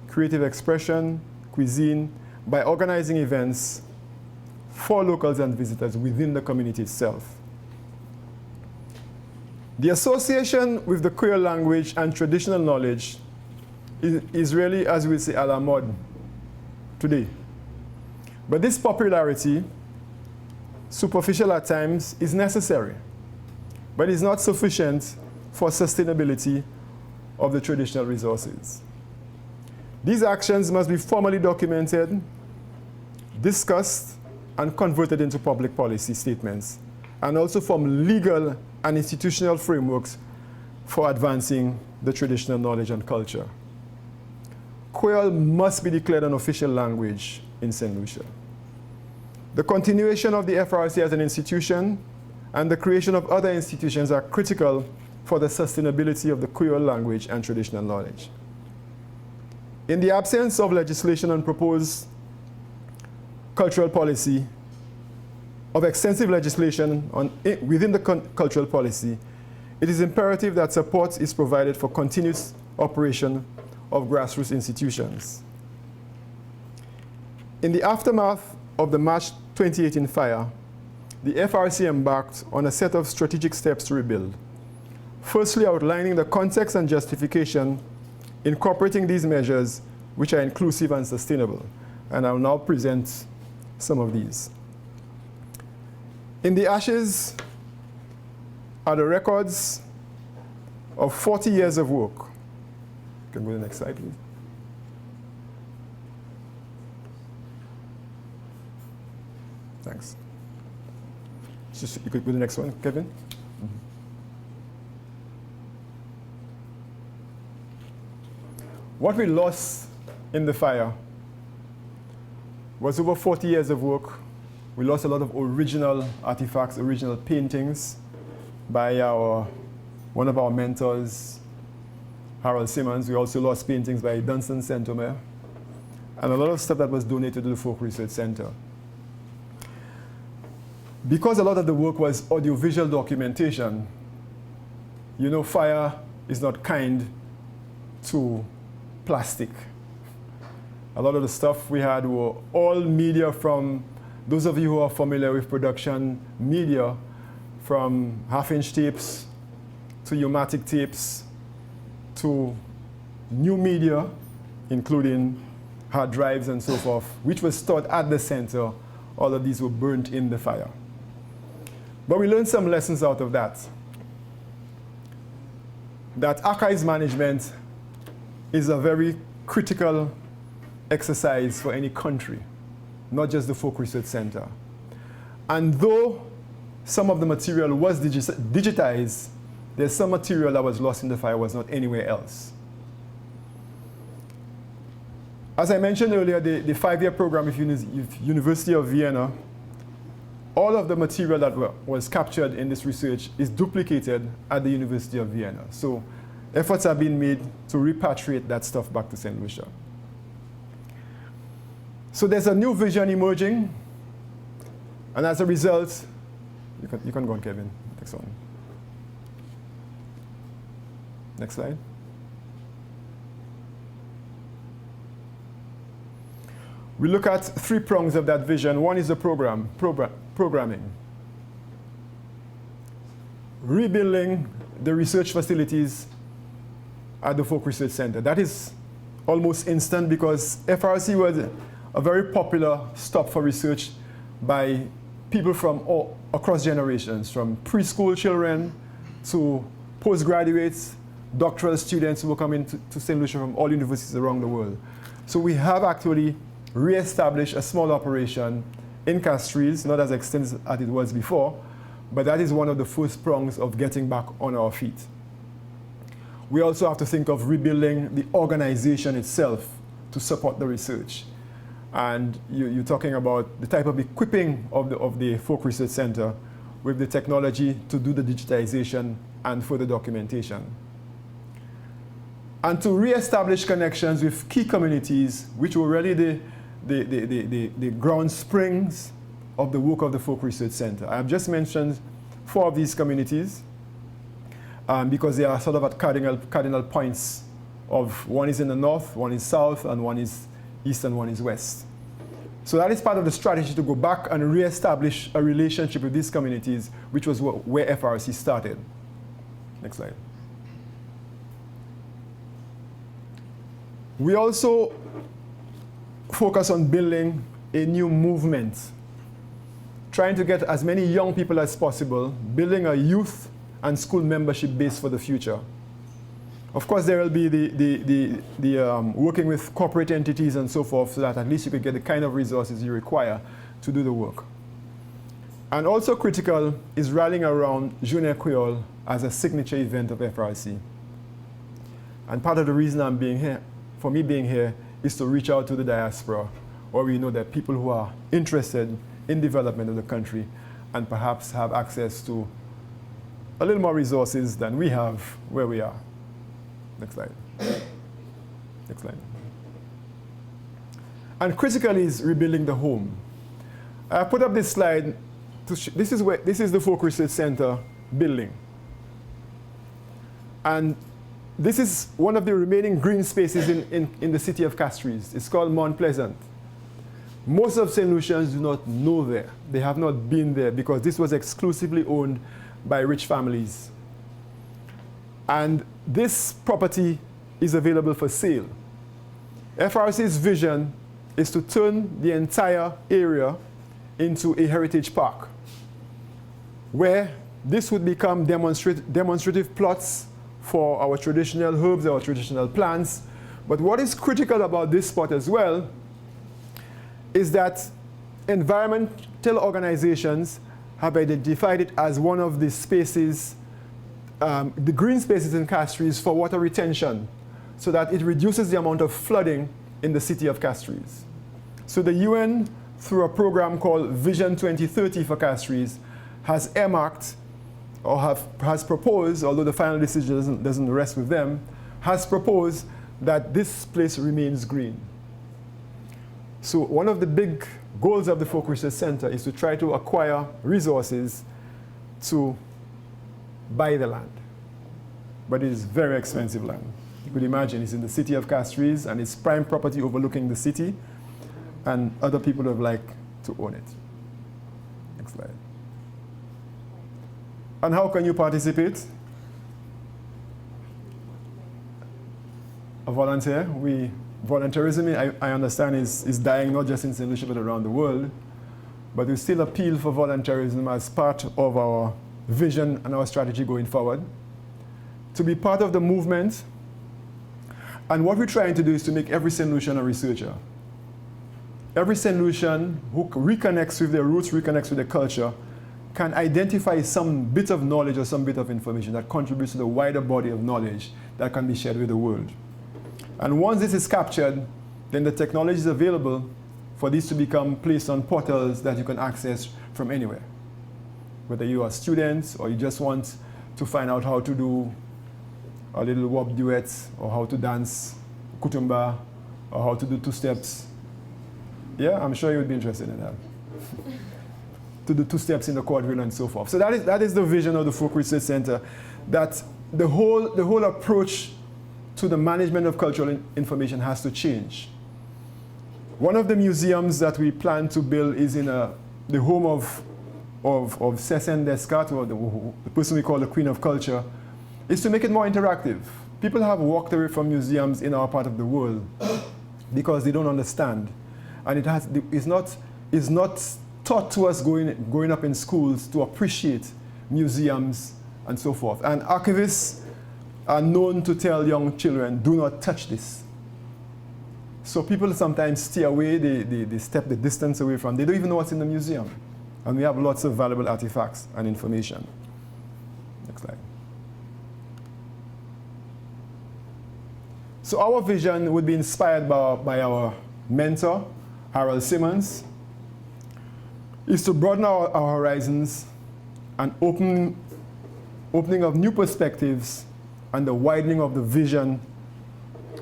creative expression, cuisine, by organizing events for locals and visitors within the community itself. The association with the Creole language and traditional knowledge is really, as we say, à la mode today. But this popularity, superficial at times, is necessary, but is not sufficient for sustainability of the traditional resources. These actions must be formally documented, discussed, and converted into public policy statements, and also form legal and institutional frameworks for advancing the traditional knowledge and culture. Creole must be declared an official language in St. Lucia. The continuation of the FRC as an institution and the creation of other institutions are critical for the sustainability of the Creole language and traditional knowledge. In the absence of legislation on proposed cultural policy, of extensive legislation within the cultural policy, it is imperative that support is provided for continuous operation of grassroots institutions. In the aftermath of the March 2018 fire, the FRC embarked on a set of strategic steps to rebuild. Firstly, outlining the context and justification incorporating these measures, which are inclusive and sustainable. And I will now present some of these. In the ashes are the records of 40 years of work. You can go to the next slide, please. Thanks. Just, you could go to the next one, Kevin. Mm-hmm. What we lost in the fire was over 40 years of work. We lost a lot of original artifacts, original paintings by one of our mentors, Harold Simmons. We also lost paintings by Dunstan Saint-Omer, and a lot of stuff that was donated to the Folk Research Center. Because a lot of the work was audiovisual documentation, you know, fire is not kind to plastic. A lot of the stuff we had were all media from, those of you who are familiar with production media, from half-inch tapes to U-matic tapes to new media, including hard drives and so forth, which was stored at the center. All of these were burnt in the fire. But we learned some lessons out of that. That archives management is a very critical exercise for any country, not just the Folk Research Center. And though some of the material was digitized, there's some material that was lost in the fire was not anywhere else. As I mentioned earlier, the 5-year program with University of Vienna, all of the material that was captured in this research is duplicated at the University of Vienna. So efforts are being made to repatriate that stuff back to St. Lucia. So there's a new vision emerging, and as a result, you can go on, Kevin. Next one. Next slide. We look at 3 prongs of that vision. One is the programming. Rebuilding the research facilities at the Folk Research Center. That is almost instant because FRC was a very popular stop for research by people from all across generations, from preschool children to postgraduates, doctoral students who were coming to St. Lucia from all universities around the world. So we have actually re-established a small operation in Castries, not as extensive as it was before, but that is one of the first prongs of getting back on our feet. We also have to think of rebuilding the organization itself to support the research. And you're talking about the type of equipping of the Folk Research Center with the technology to do the digitization and further documentation. And to re-establish connections with key communities, which were really the ground springs of the work of the Folk Research Center. I have just mentioned 4 of these communities because they are sort of at cardinal points of one is in the north, one is south, and one is east, and one is west. So that is part of the strategy to go back and re-establish a relationship with these communities, which was where FRC started. Next slide. We also focus on building a new movement, trying to get as many young people as possible, building a youth and school membership base for the future. Of course, there will be the working with corporate entities and so forth, so that at least you could get the kind of resources you require to do the work. And also critical is rallying around Journée Creole as a signature event of FRC. And part of the reason I'm being here, for me being here, is to reach out to the diaspora, where we know that people who are interested in development of the country and perhaps have access to a little more resources than we have where we are. Next slide. Next slide. And critical is rebuilding the home. I put up this slide. This is the Folk Research Center building. And this is one of the remaining green spaces in the city of Castries. It's called Mount Pleasant. Most of St. Lucians do not know there. They have not been there because this was exclusively owned by rich families. And this property is available for sale. FRC's vision is to turn the entire area into a heritage park, where this would become demonstrative plots for our traditional herbs, our traditional plants. But what is critical about this spot as well is that environmental organizations have identified it as one of the spaces, the green spaces in Castries for water retention, so that it reduces the amount of flooding in the city of Castries. So the UN, through a program called Vision 2030 for Castries, has earmarked or has proposed, although the final decision doesn't rest with them, has proposed that this place remains green. So one of the big goals of the Folk Research Center is to try to acquire resources to buy the land. But it is very expensive land. You could imagine it's in the city of Castries and it's prime property overlooking the city, and other people would like to own it. Next slide. And how can you participate? A volunteer. Volunteerism, I understand, is dying not just in St. Lucia but around the world. But we still appeal for volunteerism as part of our vision and our strategy going forward. To be part of the movement. And what we're trying to do is to make every St. Lucian a researcher. Every St. Lucian who reconnects with their roots, reconnects with their culture, can identify some bit of knowledge or some bit of information that contributes to the wider body of knowledge that can be shared with the world. And once this is captured, then the technology is available for these to become placed on portals that you can access from anywhere. Whether you are students or you just want to find out how to do a little wop duet, or how to dance kutumba, or how to do two steps. Yeah, I'm sure you would be interested in that. To do two steps in the quadrille and so forth. So that is the vision of the Folk Research Center, that the whole approach to the management of cultural information has to change. One of the museums that we plan to build is in the home of Cécile Descartes, or the person we call the Queen of Culture, is to make it more interactive. People have walked away from museums in our part of the world because they don't understand. And it's not taught to us growing up in schools to appreciate museums and so forth. And archivists are known to tell young children, do not touch this. So people sometimes stay away, they step the distance away from, they don't even know what's in the museum. And we have lots of valuable artifacts and information. Next slide. So our vision would be inspired by our mentor, Harold Simmons, is to broaden our horizons and opening of new perspectives and the widening of the vision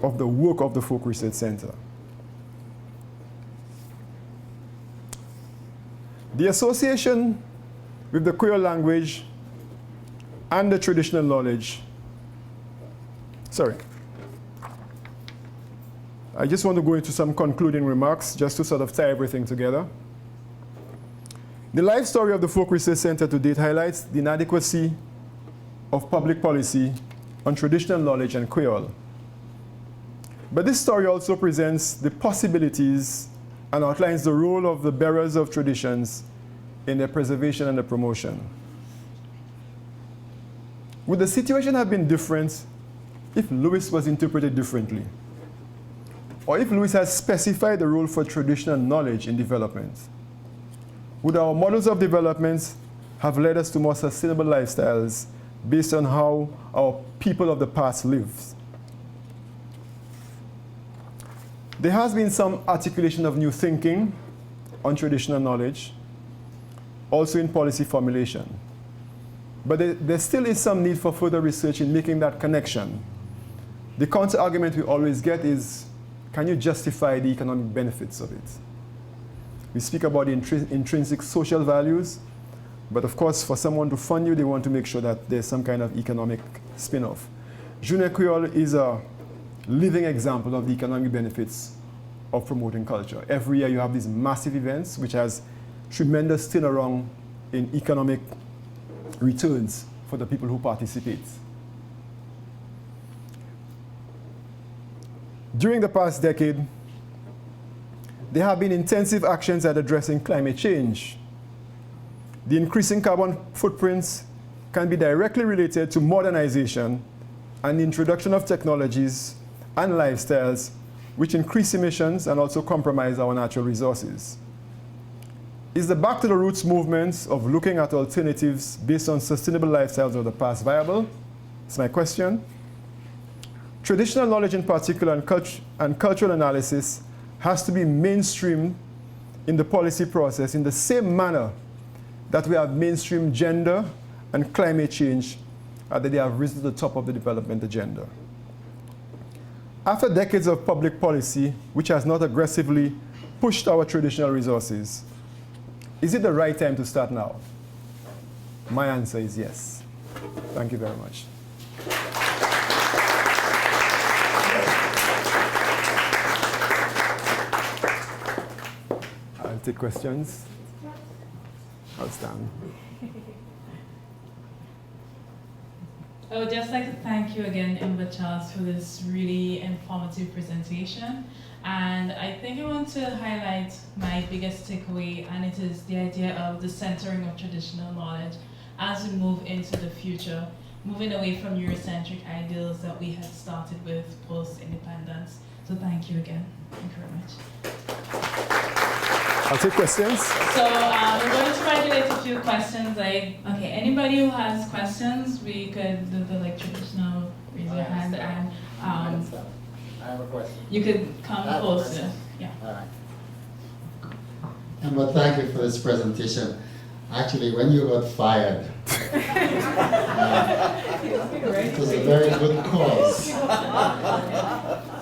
of the work of the Folk Research Center. The association with the Creole language and the traditional knowledge. Sorry. I just want to go into some concluding remarks just to sort of tie everything together. The life story of the Folk Research Center to date highlights the inadequacy of public policy on traditional knowledge and Creole. But this story also presents the possibilities and outlines the role of the bearers of traditions in their preservation and their promotion. Would the situation have been different if Lewis was interpreted differently? Or if Lewis has specified the role for traditional knowledge in development? Would our models of development have led us to more sustainable lifestyles based on how our people of the past lived? There has been some articulation of new thinking on traditional knowledge, also in policy formulation. But there still is some need for further research in making that connection. The counter-argument we always get is, can you justify the economic benefits of it? We speak about the intrinsic social values, but of course, for someone to fund you, they want to make sure that there's some kind of economic spin-off. Junior Creole is a living example of the economic benefits of promoting culture. Every year you have these massive events, which has tremendous turnaround in economic returns for the people who participate. During the past decade, there have been intensive actions at addressing climate change. The increasing carbon footprints can be directly related to modernization and the introduction of technologies and lifestyles which increase emissions and also compromise our natural resources. Is the Back to the Roots movement of looking at alternatives based on sustainable lifestyles of the past viable? That's my question. Traditional knowledge in particular and cultural analysis has to be mainstreamed in the policy process in the same manner that we have mainstream gender and climate change, that they have risen to the top of the development agenda. After decades of public policy, which has not aggressively pushed our traditional resources, is it the right time to start now? My answer is yes. Thank you very much. I'll take questions. I'll stand. I would just like to thank you again, Ember Charles, for this really informative presentation. And I think I want to highlight my biggest takeaway, and it is the idea of the centering of traditional knowledge as we move into the future, moving away from Eurocentric ideals that we had started with post-independence. So thank you again. Thank you very much. I'll take questions. So we're going to regulate a few questions. Okay, anybody who has questions, we could do the traditional raise your hand, and I have a question. you could come I have a closer. question. Yeah. All right. But thank you for this presentation. Actually, when you got fired, it was a very good cause.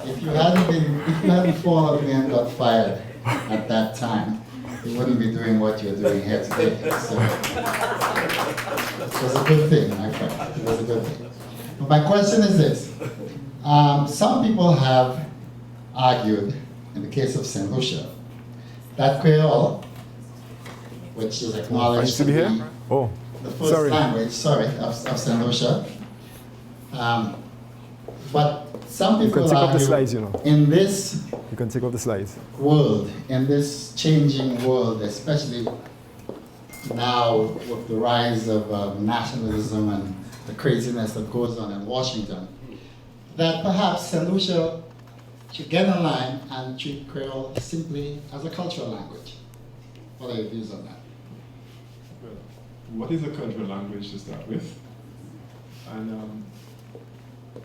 If you hadn't followed me and got fired at that time, you wouldn't be doing what you're doing here today. So it was a good thing, my friend. It was a good thing. But my question is this. Some people have argued, in the case of St. Lucia, that Creole, which is acknowledged to be here? Oh, the first language, of St. Lucia. But some you can people take off the argue slides, you know. in this You can take off the slides. world, in this changing world, especially now with the rise of nationalism and the craziness that goes on in Washington, that perhaps St. Lucia should get in line and treat Creole simply as a cultural language. What are your views on that? Well, what is a cultural language to start with? And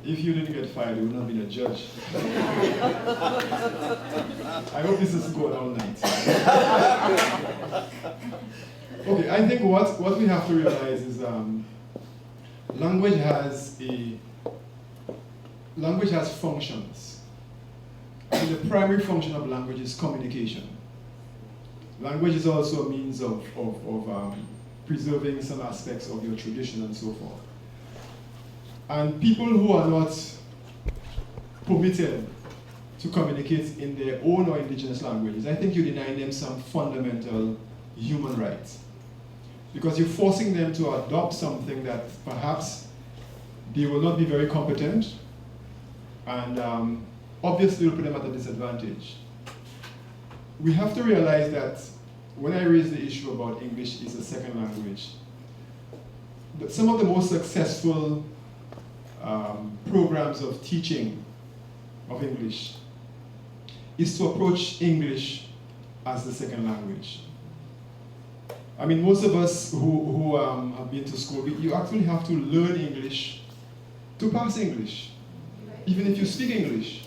if you didn't get fired, you would not have been a judge. I hope this is going all night. Okay, I think what we have to realize is language has functions. And the primary function of language is communication. Language is also a means of preserving some aspects of your tradition and so forth. And people who are not permitted to communicate in their own or indigenous languages, I think you're denying them some fundamental human rights. Because you're forcing them to adopt something that perhaps they will not be very competent, and obviously will put them at a disadvantage. We have to realize that when I raise the issue about English is a second language, that some of the most successful programs of teaching of English is to approach English as the second language. I mean, most of us who have been to school, you actually have to learn English to pass English, even if you speak English.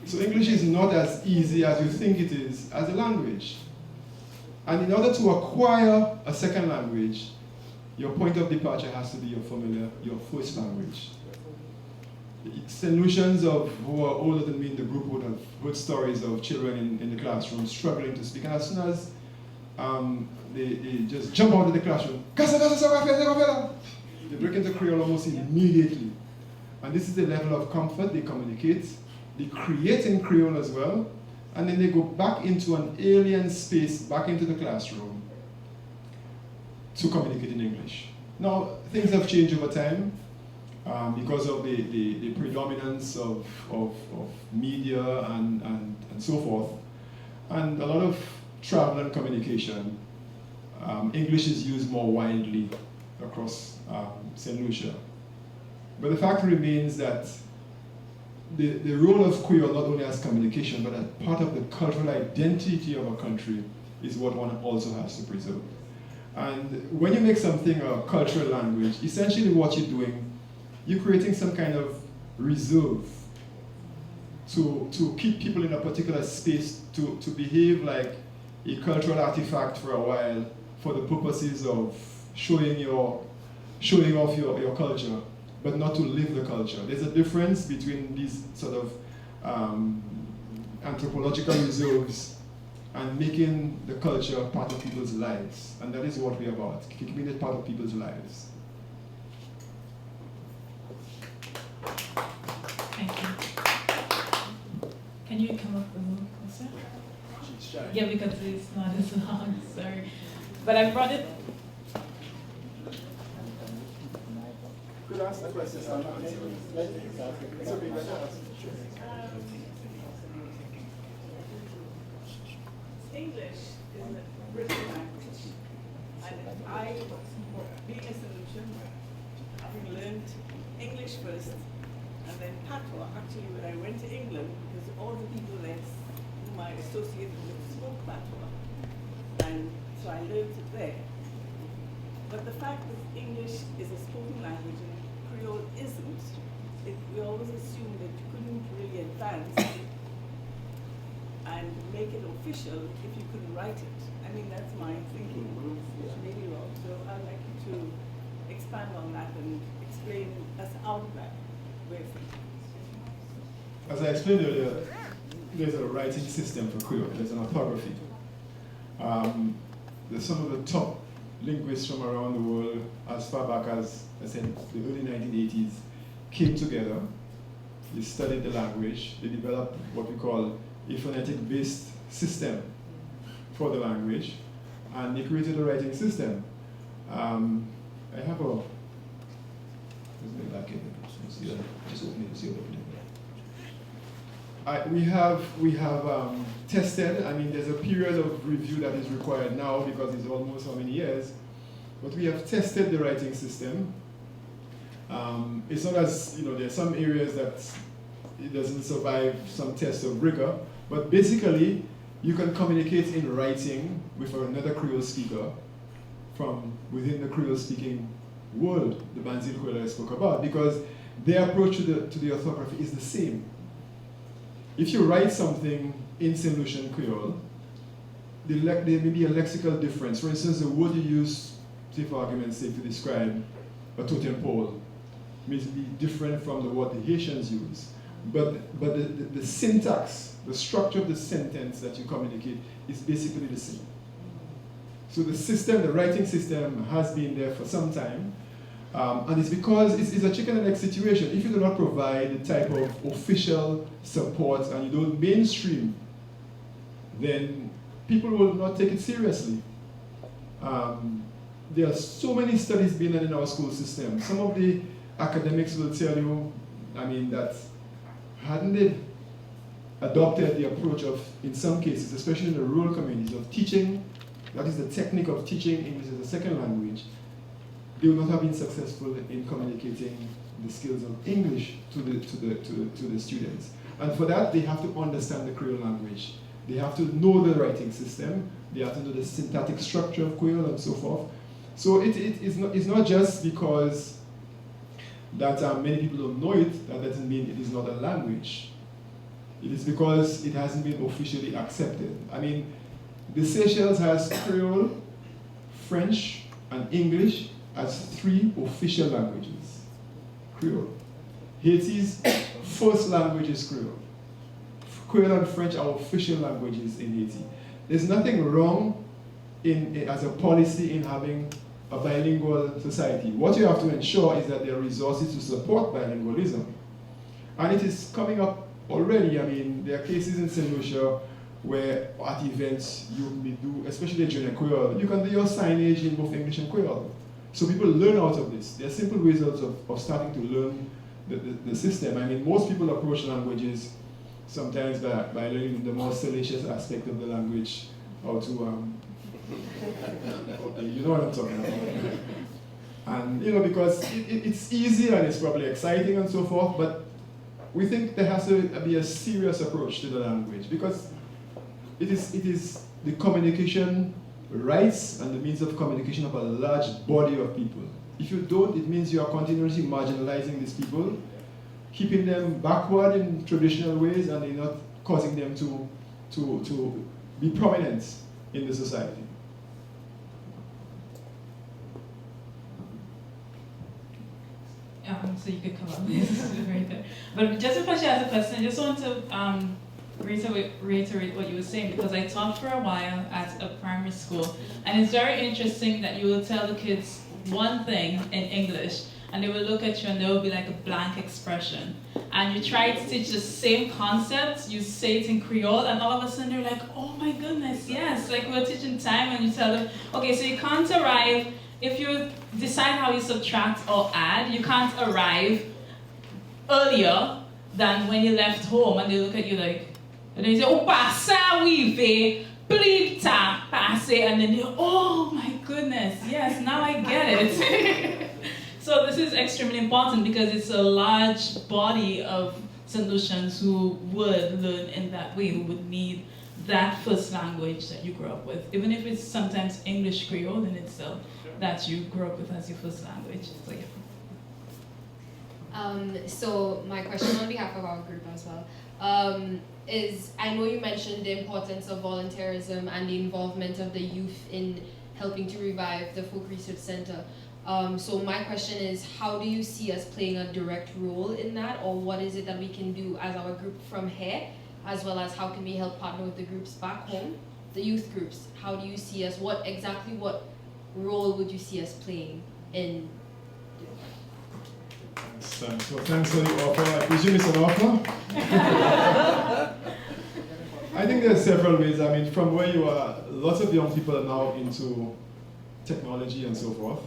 So English is not as easy as you think it is as a language. And in order to acquire a second language, your point of departure has to be your first language. St. Lucians who are older than me in the group would have heard stories of children in the classroom struggling to speak. And as soon as they just jump out of the classroom, they break into Creole almost immediately. And this is the level of comfort. They communicate, they create in Creole as well, and then they go back into an alien space, back into the classroom, to communicate in English. Now, things have changed over time because of the predominance of media and so forth, and a lot of travel and communication. English is used more widely across St. Lucia. But the fact remains that the role of Creole not only as communication, but as part of the cultural identity of a country is what one also has to preserve. And when you make something a cultural language, essentially what you're doing, you're creating some kind of reserve to keep people in a particular space to behave like a cultural artifact for a while for the purposes of showing off your culture. but not to live the culture. There's a difference between these sort of anthropological reserves and making the culture part of people's lives. And that is what we're about, keeping it part of people's lives. Thank you. Can you come up a little closer? She's shy. Yeah, because it's not as long, sorry. But I brought it. Could I ask the question? It's okay, let's ask. English is a written language, and I, being a solution, having learned English first, and then patois, actually when I went to England, because all the people there whom I associated with spoke patois, and so I learned it there. But the fact that English is a spoken language and Creole isn't, we always assumed that you couldn't really advance and make it official if you couldn't write it. I mean, that's my thinking, which may be wrong. So I'd like you to expand on that and explain us out of that way of thinking. As I explained earlier, there's a writing system for Creole. There's an orthography. There's some of the top linguists from around the world, as far back as I said, the early 1980s, came together. They studied the language. They developed what we call a phonetic-based system for the language, and they created a writing system. I have a. Just open it, see what we have tested. I mean, there's a period of review that is required now because it's almost how many years, but we have tested the writing system. It's not as, there's some areas that it doesn't survive some tests of rigor, but basically you can communicate in writing with another Creole speaker from within the Creole speaking world, the Banzil Creole I spoke about, because their approach to the orthography is the same. If you write something in St. Lucian Creole, there may be a lexical difference. For instance, the word you use, say for argument's sake, to describe a totem pole may be different from the word the Haitians use. But the syntax, the structure of the sentence that you communicate is basically the same. So the system, the writing system, has been there for some time. And it's because it's a chicken and egg situation. If you do not provide the type of official support and you don't mainstream, then people will not take it seriously. There are so many studies being done in our school system. Some of the academics will tell you, that hadn't they adopted the approach of, in some cases, especially in the rural communities, of teaching, that is the technique of teaching English as a second language, they would not have been successful in communicating the skills of English to the students. And for that, they have to understand the Creole language. They have to know the writing system. They have to know the syntactic structure of Creole and so forth. So it's not just because that many people don't know it, that doesn't mean it is not a language. It is because it hasn't been officially accepted. The Seychelles has Creole, French, and English as 3 official languages. Creole. Haiti's first language is Creole. Creole and French are official languages in Haiti. There's nothing wrong as a policy in having a bilingual society. What you have to ensure is that there are resources to support bilingualism. And it is coming up already. There are cases in St. Lucia where at events you may do, especially during Creole, you can do your signage in both English and Creole. So people learn out of this. There are simple ways of starting to learn the system. Most people approach languages sometimes by learning the more salacious aspect of the language, how to, you know what I'm talking about. And, because it's easy and it's probably exciting and so forth, but we think there has to be a serious approach to the language because it is the communication rights and the means of communication of a large body of people. If you don't, it means you are continuously marginalizing these people, keeping them backward in traditional ways, and they're not causing them to be prominent in the society. so you could come up right there. But just before she asks a question, I just want to reiterate what you were saying, because I taught for a while at a primary school, and it's very interesting that you will tell the kids one thing in English, and they will look at you and there will be like a blank expression. And you try to teach the same concept, you say it in Creole, and all of a sudden they're like, oh my goodness, yes. Like we're teaching time and you tell them, okay, so you can't arrive, if you decide how you subtract or add, you can't arrive earlier than when you left home, and they look at you like, and they say, oh, passa, oui, ve, plita, passe, and then you, oh my goodness, yes, now I get it. So this is extremely important because it's a large body of St. Lucians who would learn in that way, who would need that first language that you grew up with, even if it's sometimes English Creole in itself that you grew up with as your first language. So yeah. So my question on behalf of our group as well is, I know you mentioned the importance of volunteerism and the involvement of the youth in helping to revive the Folk Research Center. So my question is, how do you see us playing a direct role in that, or what is it that we can do as our group from here, as well as how can we help partner with the groups back home, the youth groups? How do you see us, what role would you see us playing in? So thanks for the offer. I presume it's an offer? I think there are several ways. I mean, from where you are, lots of young people are now into technology and so forth.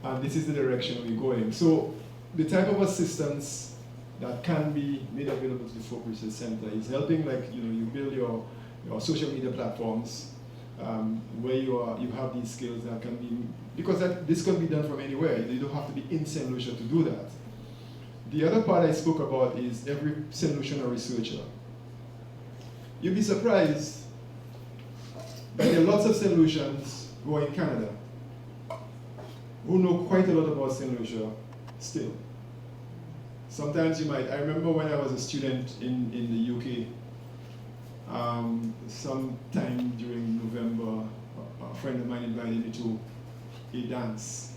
And this is the direction we're going. So the type of assistance that can be made available to the Folk Research Center is helping, like, you build your social media platforms where you have these skills that can be, because this can be done from anywhere. You don't have to be in St. Lucia to do that. The other part I spoke about is every St. Lucian a researcher. You'll be surprised that there are lots of St. Lucians who are in Canada who know quite a lot about St. Lucia still. Sometimes you might, I remember when I was a student in the UK, sometime during November, a friend of mine invited me to a dance,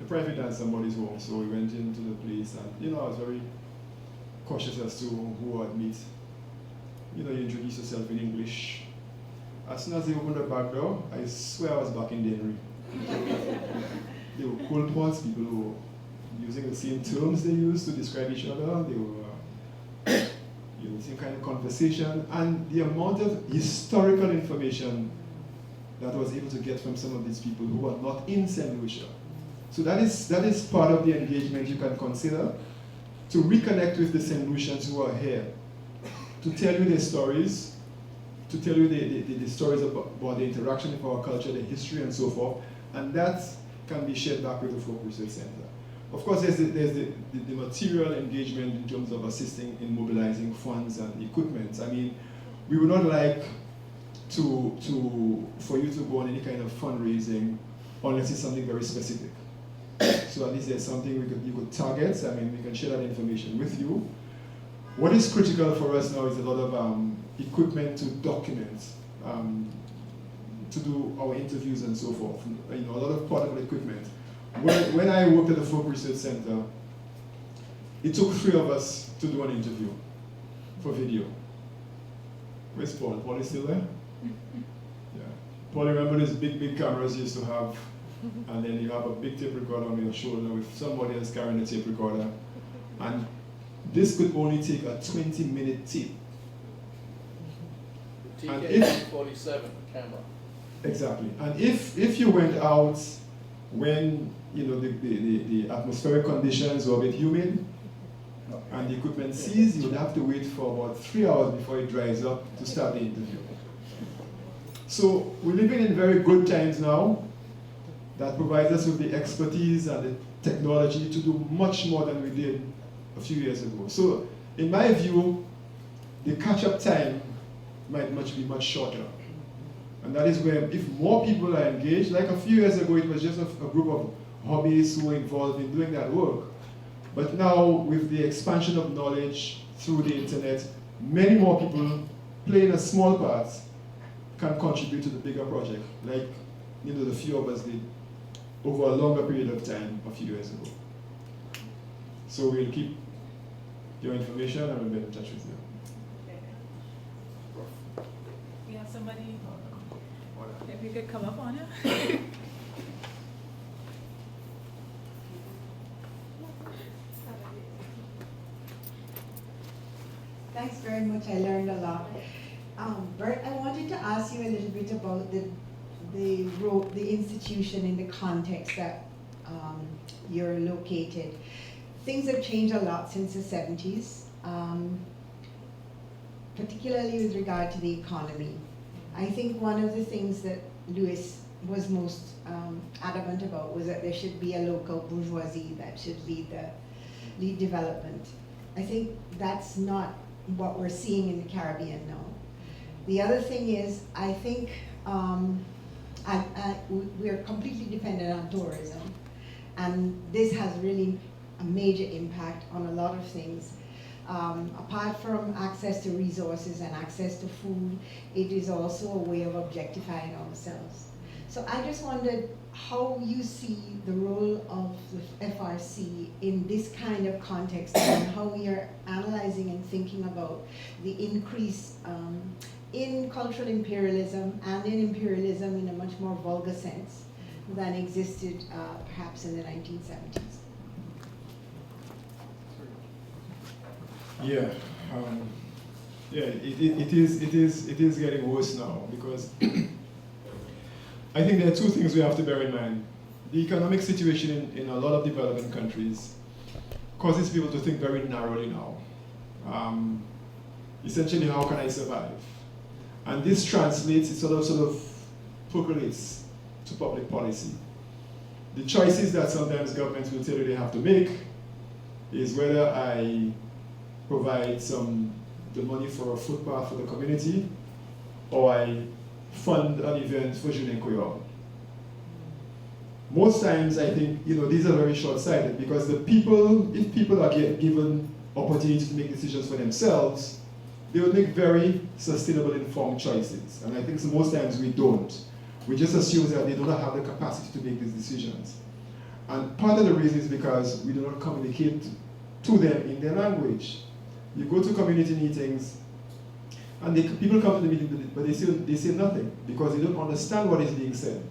a private dance at somebody's home. So we went into the place, and I was very cautious as to who I'd meet. You introduce yourself in English. As soon as they opened the back door, I swear I was back in Denry. They were cold pots, people who were using the same terms they used to describe each other. They were same kind of conversation, and the amount of historical information that I was able to get from some of these people who are not in St. Lucia. So that is part of the engagement you can consider, to reconnect with the St. Lucians who are here, to tell you their stories, to tell you the stories about the interaction with our culture, the history, and so forth, and that can be shared back with the Folk Research Center. Of course, there's the material engagement in terms of assisting in mobilizing funds and equipment. I mean, we would not like for you to go on any kind of fundraising unless it's something very specific. So at least there's something you could target. I mean, we can share that information with you. What is critical for us now is a lot of equipment to document, to do our interviews and so forth. A lot of portable equipment. When I worked at the Folk Research Center, it took 3 of us to do an interview for video. Where's Paul? Paul is still there? Yeah. Paul, remember these big cameras you used to have, and then you have a big tape recorder on your shoulder with somebody else carrying the tape recorder. And this could only take a 20-minute tape. TK-47 camera. Exactly. And if you went out when the atmospheric conditions were a bit humid and the equipment seized, you would have to wait for about 3 hours before it dries up to start the interview. So we're living in very good times now that provides us with the expertise and the technology to do much more than we did a few years ago. So in my view, the catch-up time might be much shorter. And that is where, if more people are engaged, like a few years ago, it was just a group of hobbyists who were involved in doing that work. But now, with the expansion of knowledge through the internet, many more people playing a small part can contribute to the bigger project, like the few of us did over a longer period of time a few years ago. So we'll keep your information and we'll get in touch with you. We have somebody, if you could come up on it. Thanks very much. I learned a lot. Bert, I wanted to ask you a little bit about the institution in the context that you're located. Things have changed a lot since the 70s, particularly with regard to the economy. I think one of the things that Louis was most adamant about was that there should be a local bourgeoisie that should lead development. I think that's not what we're seeing in the Caribbean now. The other thing is, I think we're completely dependent on tourism, and this has really a major impact on a lot of things. Apart from access to resources and access to food, it is also a way of objectifying ourselves. So I just wondered how you see the role of the FRC in this kind of context, and how we are analyzing and thinking about the increase in cultural imperialism and in imperialism in a much more vulgar sense than existed perhaps in the 1970s. Yeah, it is getting worse now, because I think there are two things we have to bear in mind. The economic situation in a lot of developing countries causes people to think very narrowly now. Essentially, how can I survive? And this translates, it sort of percolates to public policy. The choices that sometimes governments will tell you they have to make is whether I provide the money for a footpath for the community, or I fund an event for Jeune Creole. Most times I think, these are very short-sighted, because if people are given opportunity to make decisions for themselves, they will make very sustainable, informed choices. And I think most times we don't. We just assume that they do not have the capacity to make these decisions. And part of the reason is because we do not communicate to them in their language. You go to community meetings, and people come to the meeting, but they say nothing, because they don't understand what is being said.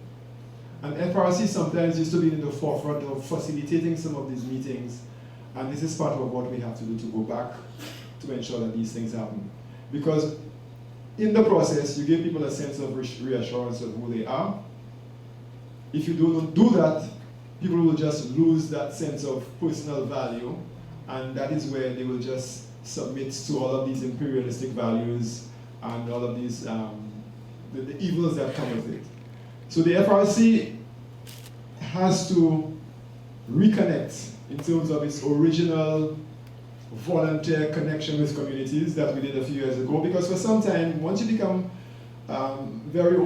And FRC sometimes used to be in the forefront of facilitating some of these meetings, and this is part of what we have to do to go back to ensure that these things happen. Because in the process, you give people a sense of reassurance of who they are. If you don't do that, people will just lose that sense of personal value, and that is where they will just submit to all of these imperialistic values and all of these the evils that come with it. So the FRC has to reconnect in terms of its original volunteer connection with communities that we did a few years ago, because for some time, once you become very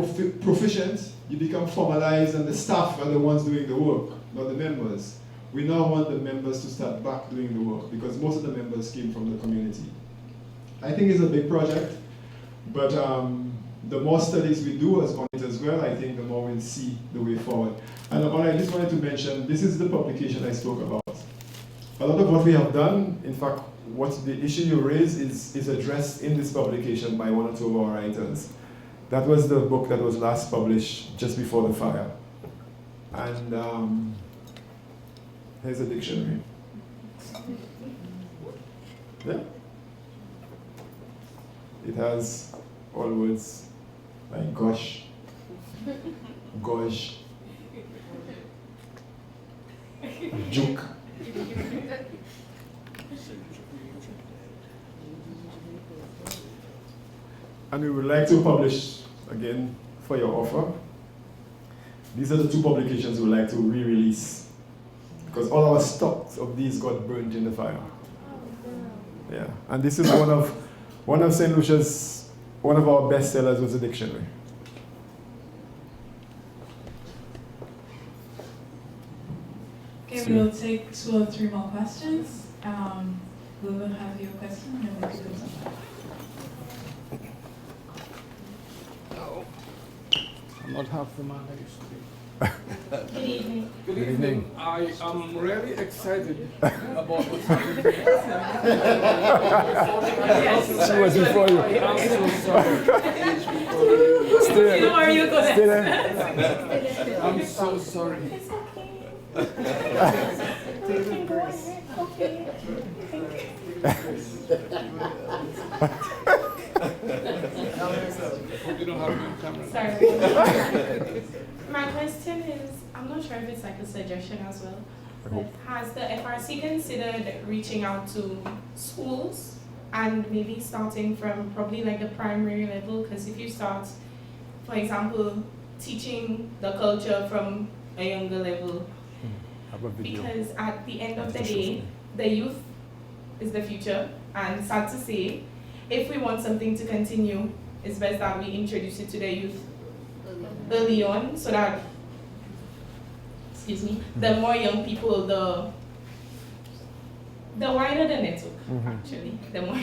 proficient, you become formalized, and the staff are the ones doing the work, not the members. We now want the members to start back doing the work, because most of the members came from the community. I think it's a big project, but the more studies we do on it as well, I think the more we'll see the way forward. And I just wanted to mention, this is the publication I spoke about. A lot of what we have done, in fact, what the issue you raised is addressed in this publication by one or two of our writers. That was the book that was last published just before the fire. And here's a dictionary. Yeah. It has all words like gosh, gosh, juke. And we would like to publish, again, for your offer. These are the two publications we would like to re-release, because all our stocks of these got burnt in the fire. Yeah, and this is one of St. Lucia's, one of our bestsellers was a dictionary. Okay, we'll take 2 or 3 more questions. We will have your question, and we can do something. I'm not half the man I used to be. Good evening. Good evening. I am really excited about what's happening. She was before you. I'm so sorry. Stay Don't worry, you go Stay there. next. I'm so sorry. It's okay. You can go ahead. Okay. Hope you don't have me on camera. Sorry. My question is, I'm not sure if it's like a suggestion as well. But has the FRC considered reaching out to schools and maybe starting from probably like the primary level? Because if you start, for example, teaching the culture from a younger level, because at the end of the day, the youth is the future, and sad to say, if we want something to continue, it's best that we introduce it to the youth early on, so that, excuse me, the more young people, the wider the network, actually, the more.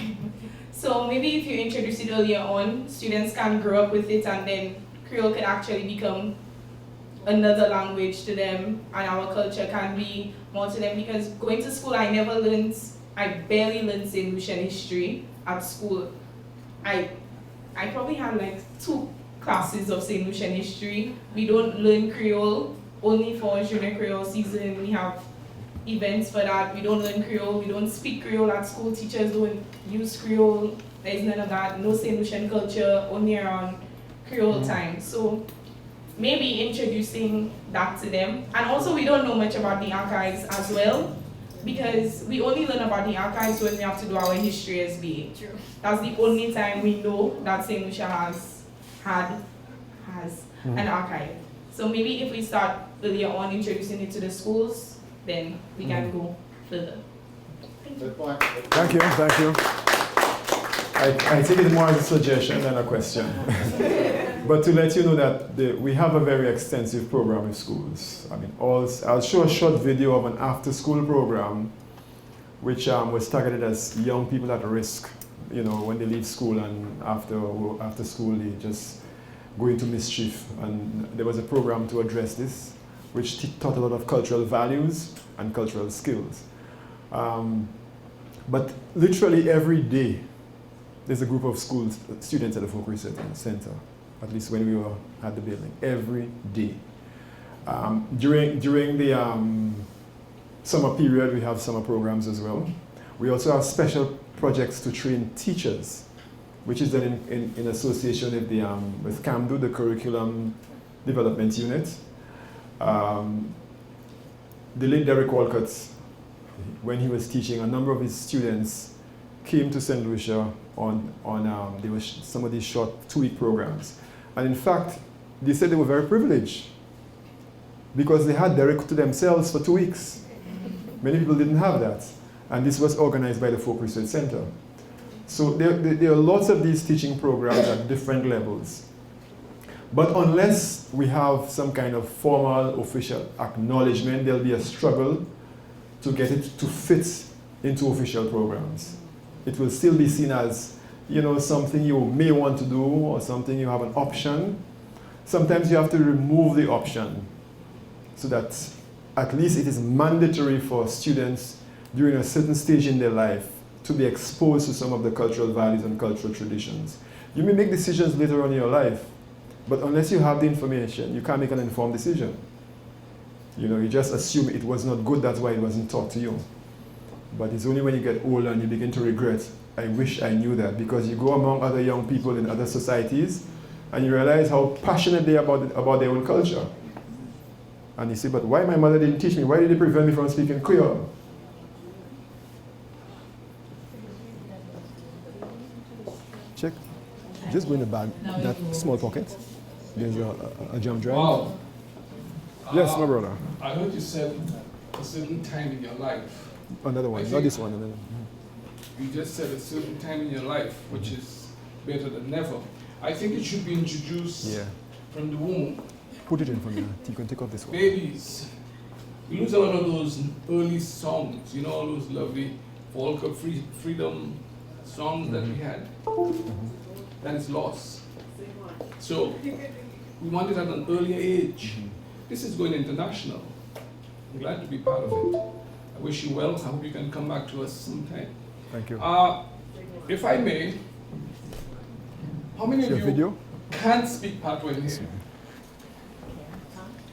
So maybe if you introduce it earlier on, students can grow up with it, and then Creole can actually become another language to them, and our culture can be more to them. Because going to school, I barely learned St. Lucian history at school. I probably had like 2 classes of St. Lucian history. We don't learn Creole, only for Junior Creole season. We have events for that. We don't learn Creole, we don't speak Creole at school. Teachers don't use Creole. There's none of that. No St. Lucian culture, only around Creole time. So maybe introducing that to them. And also, we don't know much about the archives as well, because we only learn about the archives when we have to do our history SBA. True. That's the only time we know that St. Lucia has an archive. So maybe if we start earlier on introducing it to the schools, then we can go further. Good point. Thank you. I take it more as a suggestion than a question. But to let you know that we have a very extensive program with schools. I mean, I'll show a short video of an after-school program which was targeted as young people at risk. You know, when they leave school and after school they just go into mischief. And there was a program to address this, which taught a lot of cultural values and cultural skills. But literally every day, there's a group of students at the Folk Research Center, at least when we were at the building, every day. During the summer period, we have summer programs as well. We also have special projects to train teachers, which is done in association with CAMDU, the Curriculum Development Unit. The late Derek Walcott, when he was teaching, a number of his students came to St. Lucia on some of these short 2-week programs. And in fact, they said they were very privileged because they had Derek to themselves for 2 weeks. Many people didn't have that. And this was organized by the Folk Research Center. So there are lots of these teaching programs at different levels. But unless we have some kind of formal, official acknowledgement, there'll be a struggle to get it to fit into official programs. It will still be seen as, you know, something you may want to do or something you have an option. Sometimes you have to remove the option so that at least it is mandatory for students during a certain stage in their life to be exposed to some of the cultural values and cultural traditions. You may make decisions later on in your life, but unless you have the information, you can't make an informed decision. You know, you just assume it was not good, that's why it wasn't taught to you. But it's only when you get older and you begin to regret, I wish I knew that, because you go among other young people in other societies and you realize how passionate they are about their own culture. And you say, but why my mother didn't teach me? Why did they prevent me from speaking Creole? Check. Just go in the bag, that small pocket. There's a jump drive. Wow. Yes, my brother. I heard you said a certain time in your life. Another one, not this one. Another. You just said a certain time in your life, which is better than never. I think it should be introduced from the womb. Put it in for me. You can take off this one. Babies. We lose a lot of those early songs, you know, all those lovely folk freedom songs that we had. That is lost. So we want it at an earlier age. this is going international. I'm glad to be part of it. I wish you well. I hope you can come back to us sometime. Thank you. If I may, how many of you video? can't speak Patois in here?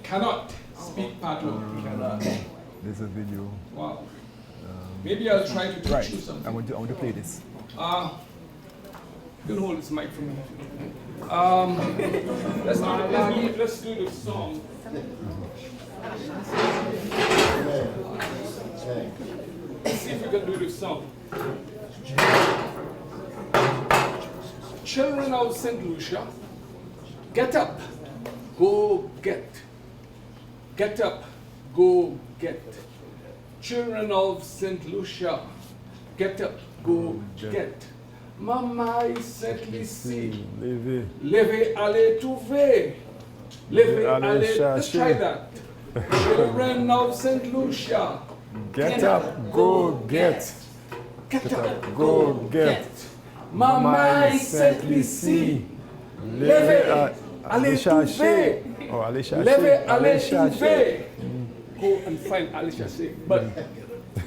Cannot speak Patois. There's a video. Wow. Maybe I'll try to teach you something. I want to play this. You can hold this mic for me. Let's do the song. Let's see if we can do this song. Children of St. Lucia, get up, go get. Get up, go get. Children of St. Lucia, get up, go get. Mama Saint Lucie, levez, allez trouver. Levez, allez, let's try that. Children of St. Lucia, get up, go get. Get up, go get. Mama Saint Lucie, levez, allez trouver. Oh, allez chercher. Levez, allez trouver. Go and find allez chercher. But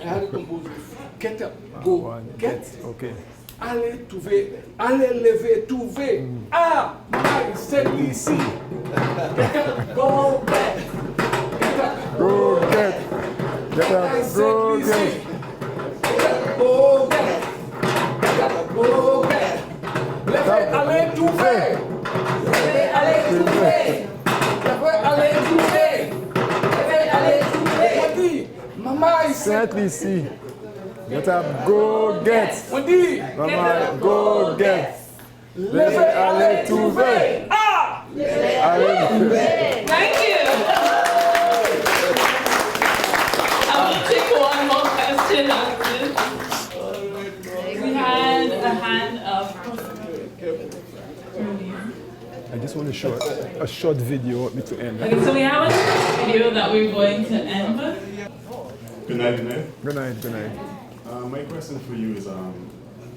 I had to compose it. Get up, go get. Okay. Allez trouver, allez lever, trouver. Ah, my Saint Lucie. Get up, go get. Get up, go get. Get up, go get. Get up, go get. Get up, go get. Levez, allez trouver. Levez, allez trouver. Levez, allez trouver. Levez, allez trouver. Maman Saint Lucie. Get up, go get. Mama, go get. Levez, allez trouver. Ah! Allez trouver. Thank you. I will take one more question after this. We had a hand up. I just want to show a short video to end. Okay, so we have a short video that we're going to end with. Good night, good night. Good night, good night. My question for you is, I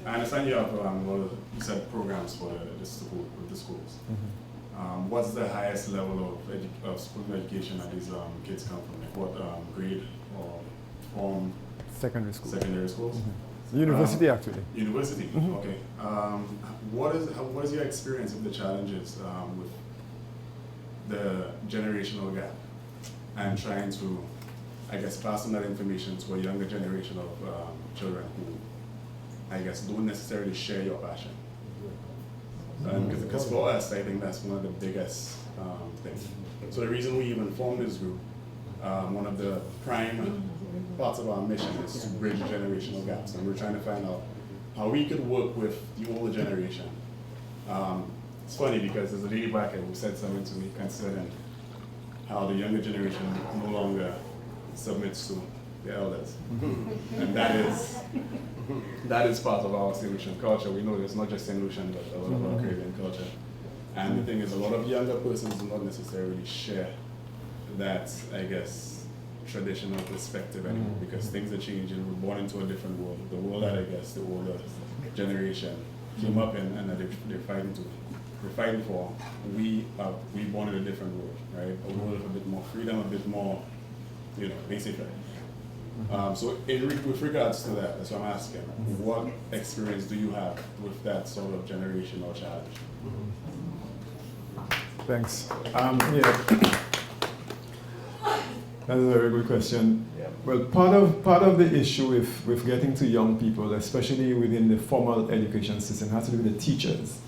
understand you have, you said programs for the school, with the schools. Mm-hmm. What's the highest level of school education that these kids come from? Like what grade or form? Secondary school. Secondary schools? Mm-hmm. University, actually. University, Mm-hmm. okay. What is your experience of the challenges with the generational gap and trying to, I guess, pass on that information to a younger generation of children who, I guess, don't necessarily share your passion? Because for us, I think that's one of the biggest things. So the reason we even formed this group, one of the prime parts of our mission is to bridge generational gaps, and we're trying to find out how we could work with the older generation. It's funny because there's a lady back here who said something to me concerning how the younger generation no longer submits to the elders. And that is part of our St. Lucian culture. We know it's not just St. Lucian, but a lot of our Caribbean culture. And the thing is, a lot of younger persons do not necessarily share that, I guess, traditional perspective anymore, because things are changing. We're born into a different world. The world that, I guess, the older generation came up in and that they're fighting for. We born in a different world, right? A world of a bit more freedom, a bit more, basically. So with regards to that, that's what I'm asking. What experience do you have with that sort of generational challenge? Thanks. That's a very good question. Well, part of the issue with getting to young people, especially within the formal education system, has to do with the teachers.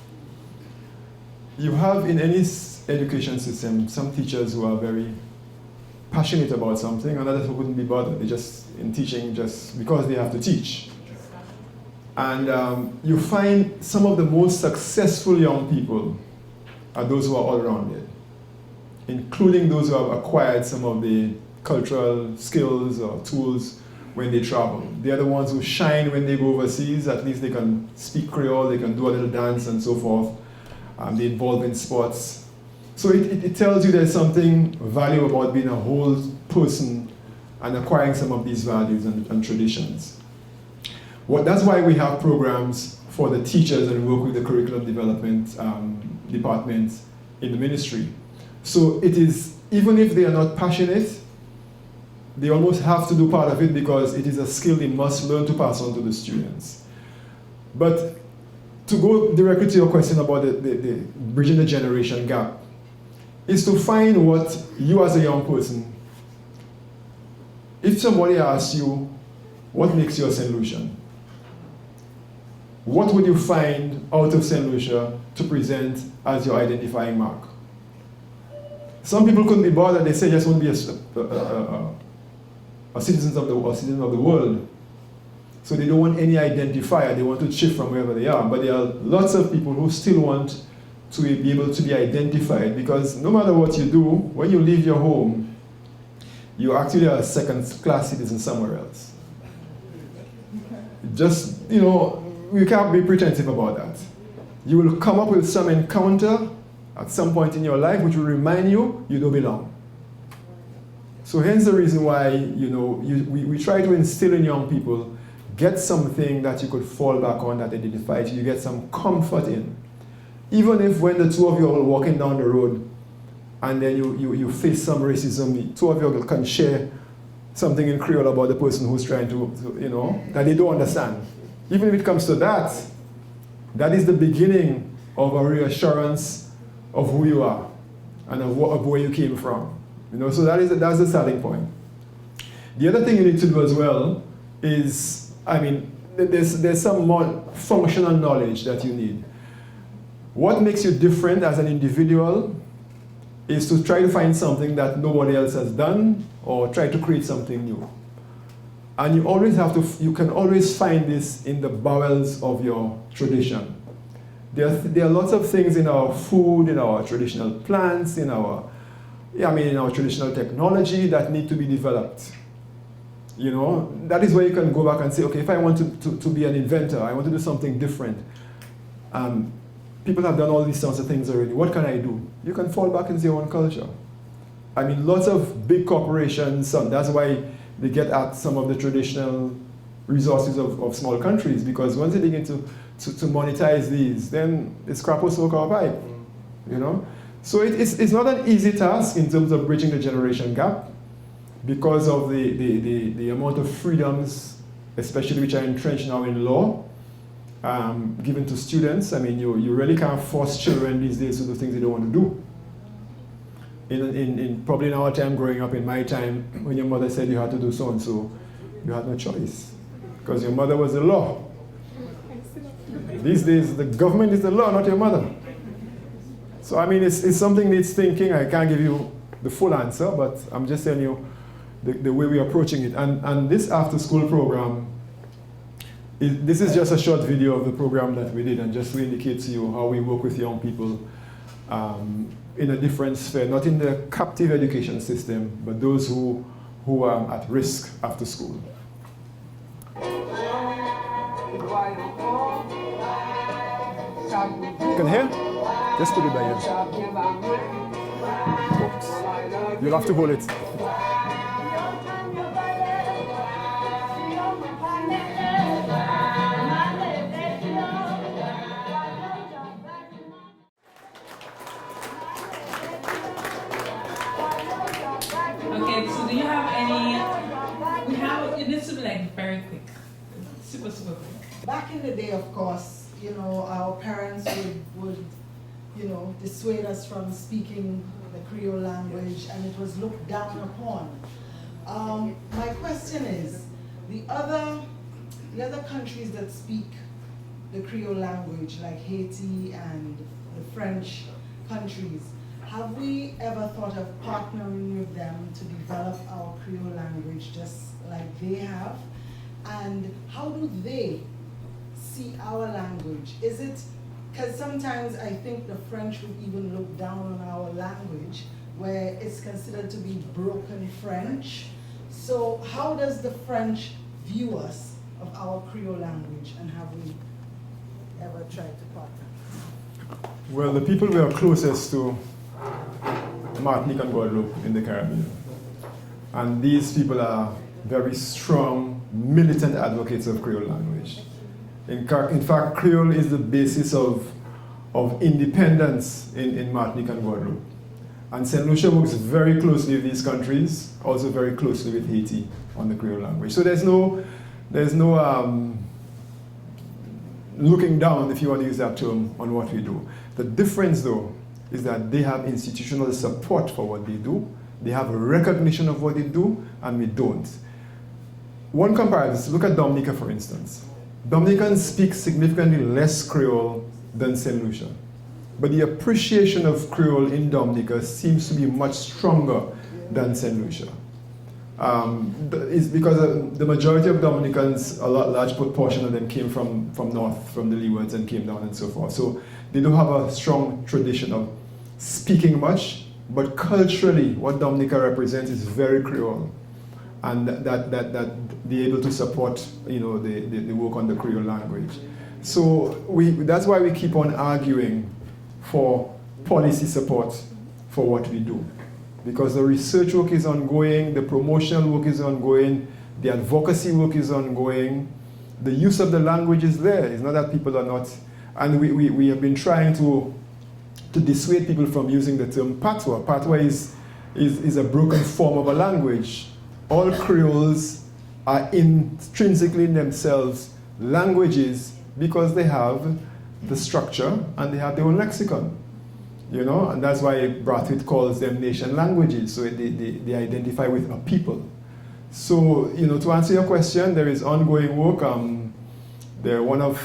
You have in any education system some teachers who are very passionate about something, and others who wouldn't be bothered. They just in teaching just because they have to teach. And you find some of the most successful young people are those who are all-rounded, including those who have acquired some of the cultural skills or tools when they travel. They are the ones who shine when they go overseas. At least they can speak Creole, they can do a little dance and so forth. They involve in sports. So it tells you there's something valuable about being a whole person and acquiring some of these values and traditions. That's why we have programs for the teachers and work with the curriculum development department in the ministry. So it is even if they are not passionate, they almost have to do part of it because it is a skill they must learn to pass on to the students. But to go directly to your question about the bridging the generation gap, is to find what you as a young person, if somebody asks you, what makes you a St. Lucian? What would you find out of St. Lucia to present as your identifying mark? Some people couldn't be bothered, they say just want to be a citizen of the world. So they don't want any identifier, they want to shift from wherever they are. But there are lots of people who still want to be able to be identified, because no matter what you do, when you leave your home, you actually are a second-class citizen somewhere else. Just, you know, we can't be pretensive about that. You will come up with some encounter at some point in your life which will remind you you don't belong. So hence the reason why, you know, we try to instill in young people, get something that you could fall back on that identifies you, get some comfort in. Even if when the two of you are walking down the road and then you face some racism, the two of you can share something in Creole about the person who's trying to, you know, that they don't understand. Even if it comes to that, that is the beginning of a reassurance of who you are and of where you came from. You know, so that's the starting point. The other thing you need to do as well is, I mean, there's some more functional knowledge that you need. What makes you different as an individual is to try to find something that nobody else has done or try to create something new. And you always have to, you can always find this in the bowels of your tradition. There are lots of things in our food, in our traditional plants, in our traditional technology that need to be developed. You know, that is where you can go back and say, okay, if I want to be an inventor, I want to do something different. People have done all these sorts of things already. What can I do? You can fall back into your own culture. I mean, lots of big corporations, that's why they get at some of the traditional resources of small countries, because once they begin to monetize these, then it's crap or smoke our pipe, you know? So it's not an easy task in terms of bridging the generation gap because of the amount of freedoms, especially which are entrenched now in law, given to students. I mean, you really can't force children these days to do things they don't want to do. Probably in our time growing up, in my time, when your mother said you had to do so and so, you had no choice, because your mother was the law. These days, the government is the law, not your mother. So I mean, it's something needs thinking. I can't give you the full answer, but I'm just telling you the way we're approaching it. And this after-school program, this is just a short video of the program that we did, and just to indicate to you how we work with young people in a different sphere, not in the captive education system, but those who are at risk after school. You can hear? Just put it by ear. Oops. You'll have to hold it. Okay, so do you have any, it needs to be like very quick, super quick. Back in the day, of course, you know, our parents would you know, dissuade us from speaking the Creole language, and it was looked down upon. My question is, the other countries that speak the Creole language, like Haiti and the French countries, have we ever thought of partnering with them to develop our Creole language just like they have? And how do they see our language? Is it, because sometimes I think the French would even look down on our language, where it's considered to be broken French. So how does the French view us of our Creole language, and have we ever tried to partner? Well, the people we are closest to, Martinique and Guadeloupe in the Caribbean. And these people are very strong, militant advocates of Creole language. In fact, Creole is the basis of independence in Martinique and Guadeloupe. And St. Lucia works very closely with these countries, also very closely with Haiti on the Creole language. So there's no looking down, if you want to use that term, on what we do. The difference, though, is that they have institutional support for what they do. They have a recognition of what they do, and we don't. One comparison, look at Dominica, for instance. Dominicans speak significantly less Creole than St. Lucia. But the appreciation of Creole in Dominica seems to be much stronger than St. Lucia. It's because the majority of Dominicans, a large portion of them came from north, from the Leewards, and came down and so forth. So they don't have a strong tradition of speaking much, but culturally, what Dominica represents is very Creole. And that they're able to support, the work on the Creole language. So that's why we keep on arguing for policy support for what we do. Because the research work is ongoing, the promotional work is ongoing, the advocacy work is ongoing, the use of the language is there. It's not that people are not, and we have been trying to dissuade people from using the term patois. Patois is a broken form of a language. All Creoles are intrinsically in themselves languages because they have the structure and they have their own lexicon. And that's why Brathwaite calls them nation languages, so they identify with a people. So, to answer your question, there is ongoing work. They're one of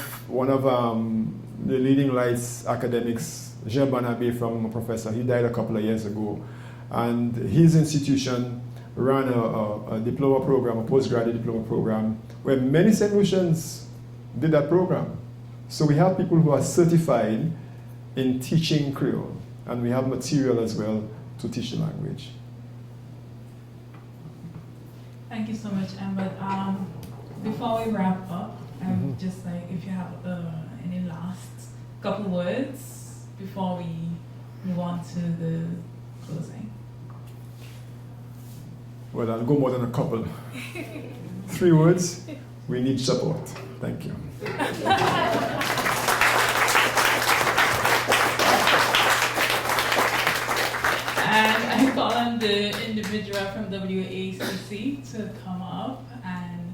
the leading lights academics, Jean Banabé, from a professor. He died a couple of years ago, and his institution ran a diploma program, a postgraduate diploma program, where many St. Lucians did that program. So we have people who are certified in teaching Creole, and we have material as well to teach the language. Thank you so much, Amber. Before we wrap up, just like if you have any last couple words before we move on to the closing. Well, I'll go more than a couple. 3 words: we need support. Thank you. And I call on the individual from WACC to come up and...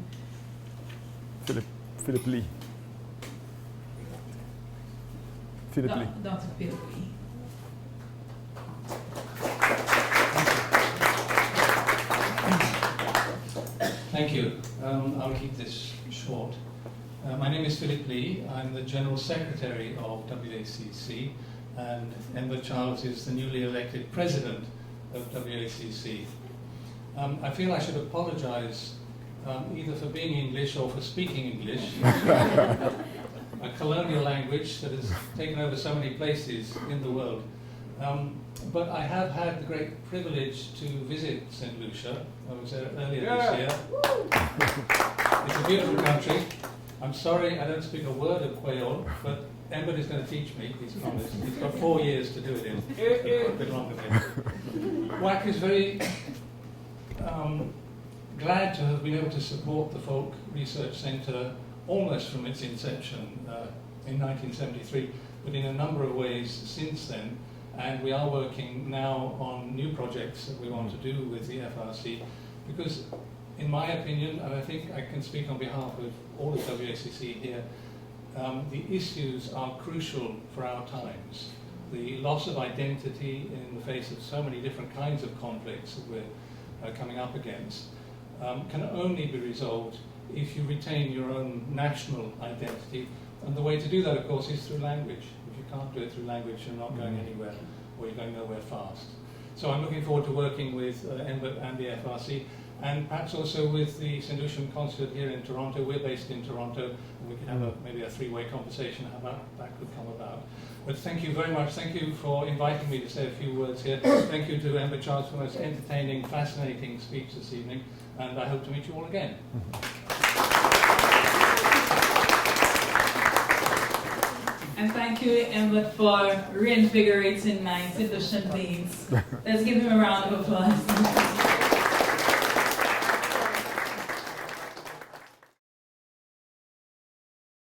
Philip Lee. Philip Lee. Dr. Philip Lee. Thank you. I'll keep this short. My name is Philip Lee. I'm the General Secretary of WACC, and Ember Charles is the newly elected President of WACC. I feel I should apologize either for being English or for speaking English, a colonial language that has taken over so many places in the world. But I have had the great privilege to visit St. Lucia. I was there earlier this year. It's a beautiful country. I'm sorry I don't speak a word of Creole, but Embert is going to teach me, he's promised. He's got 4 years to do it in. A bit longer than WAC is very glad to have been able to support the Folk Research Centre almost from its inception in 1973, but in a number of ways since then. And we are working now on new projects that we want to do with the FRC, because in my opinion, and I think I can speak on behalf of all of WACC here, the issues are crucial for our times. The loss of identity in the face of so many different kinds of conflicts that we're coming up against can only be resolved if you retain your own national identity. And the way to do that, of course, is through language. If you can't do it through language, you're not going anywhere, or you're going nowhere fast. So I'm looking forward to working with Embert and the FRC, and perhaps also with the St. Lucian Consulate here in Toronto. We're based in Toronto, and we can have maybe a 3-way conversation how that could come about. But thank you very much. Thank you for inviting me to say a few words here. Thank you to Embert Charles for the most entertaining, fascinating speech this evening, and I hope to meet you all again. And thank you, Embert, for reinvigorating my St. Lucian days. Let's give him a round of applause.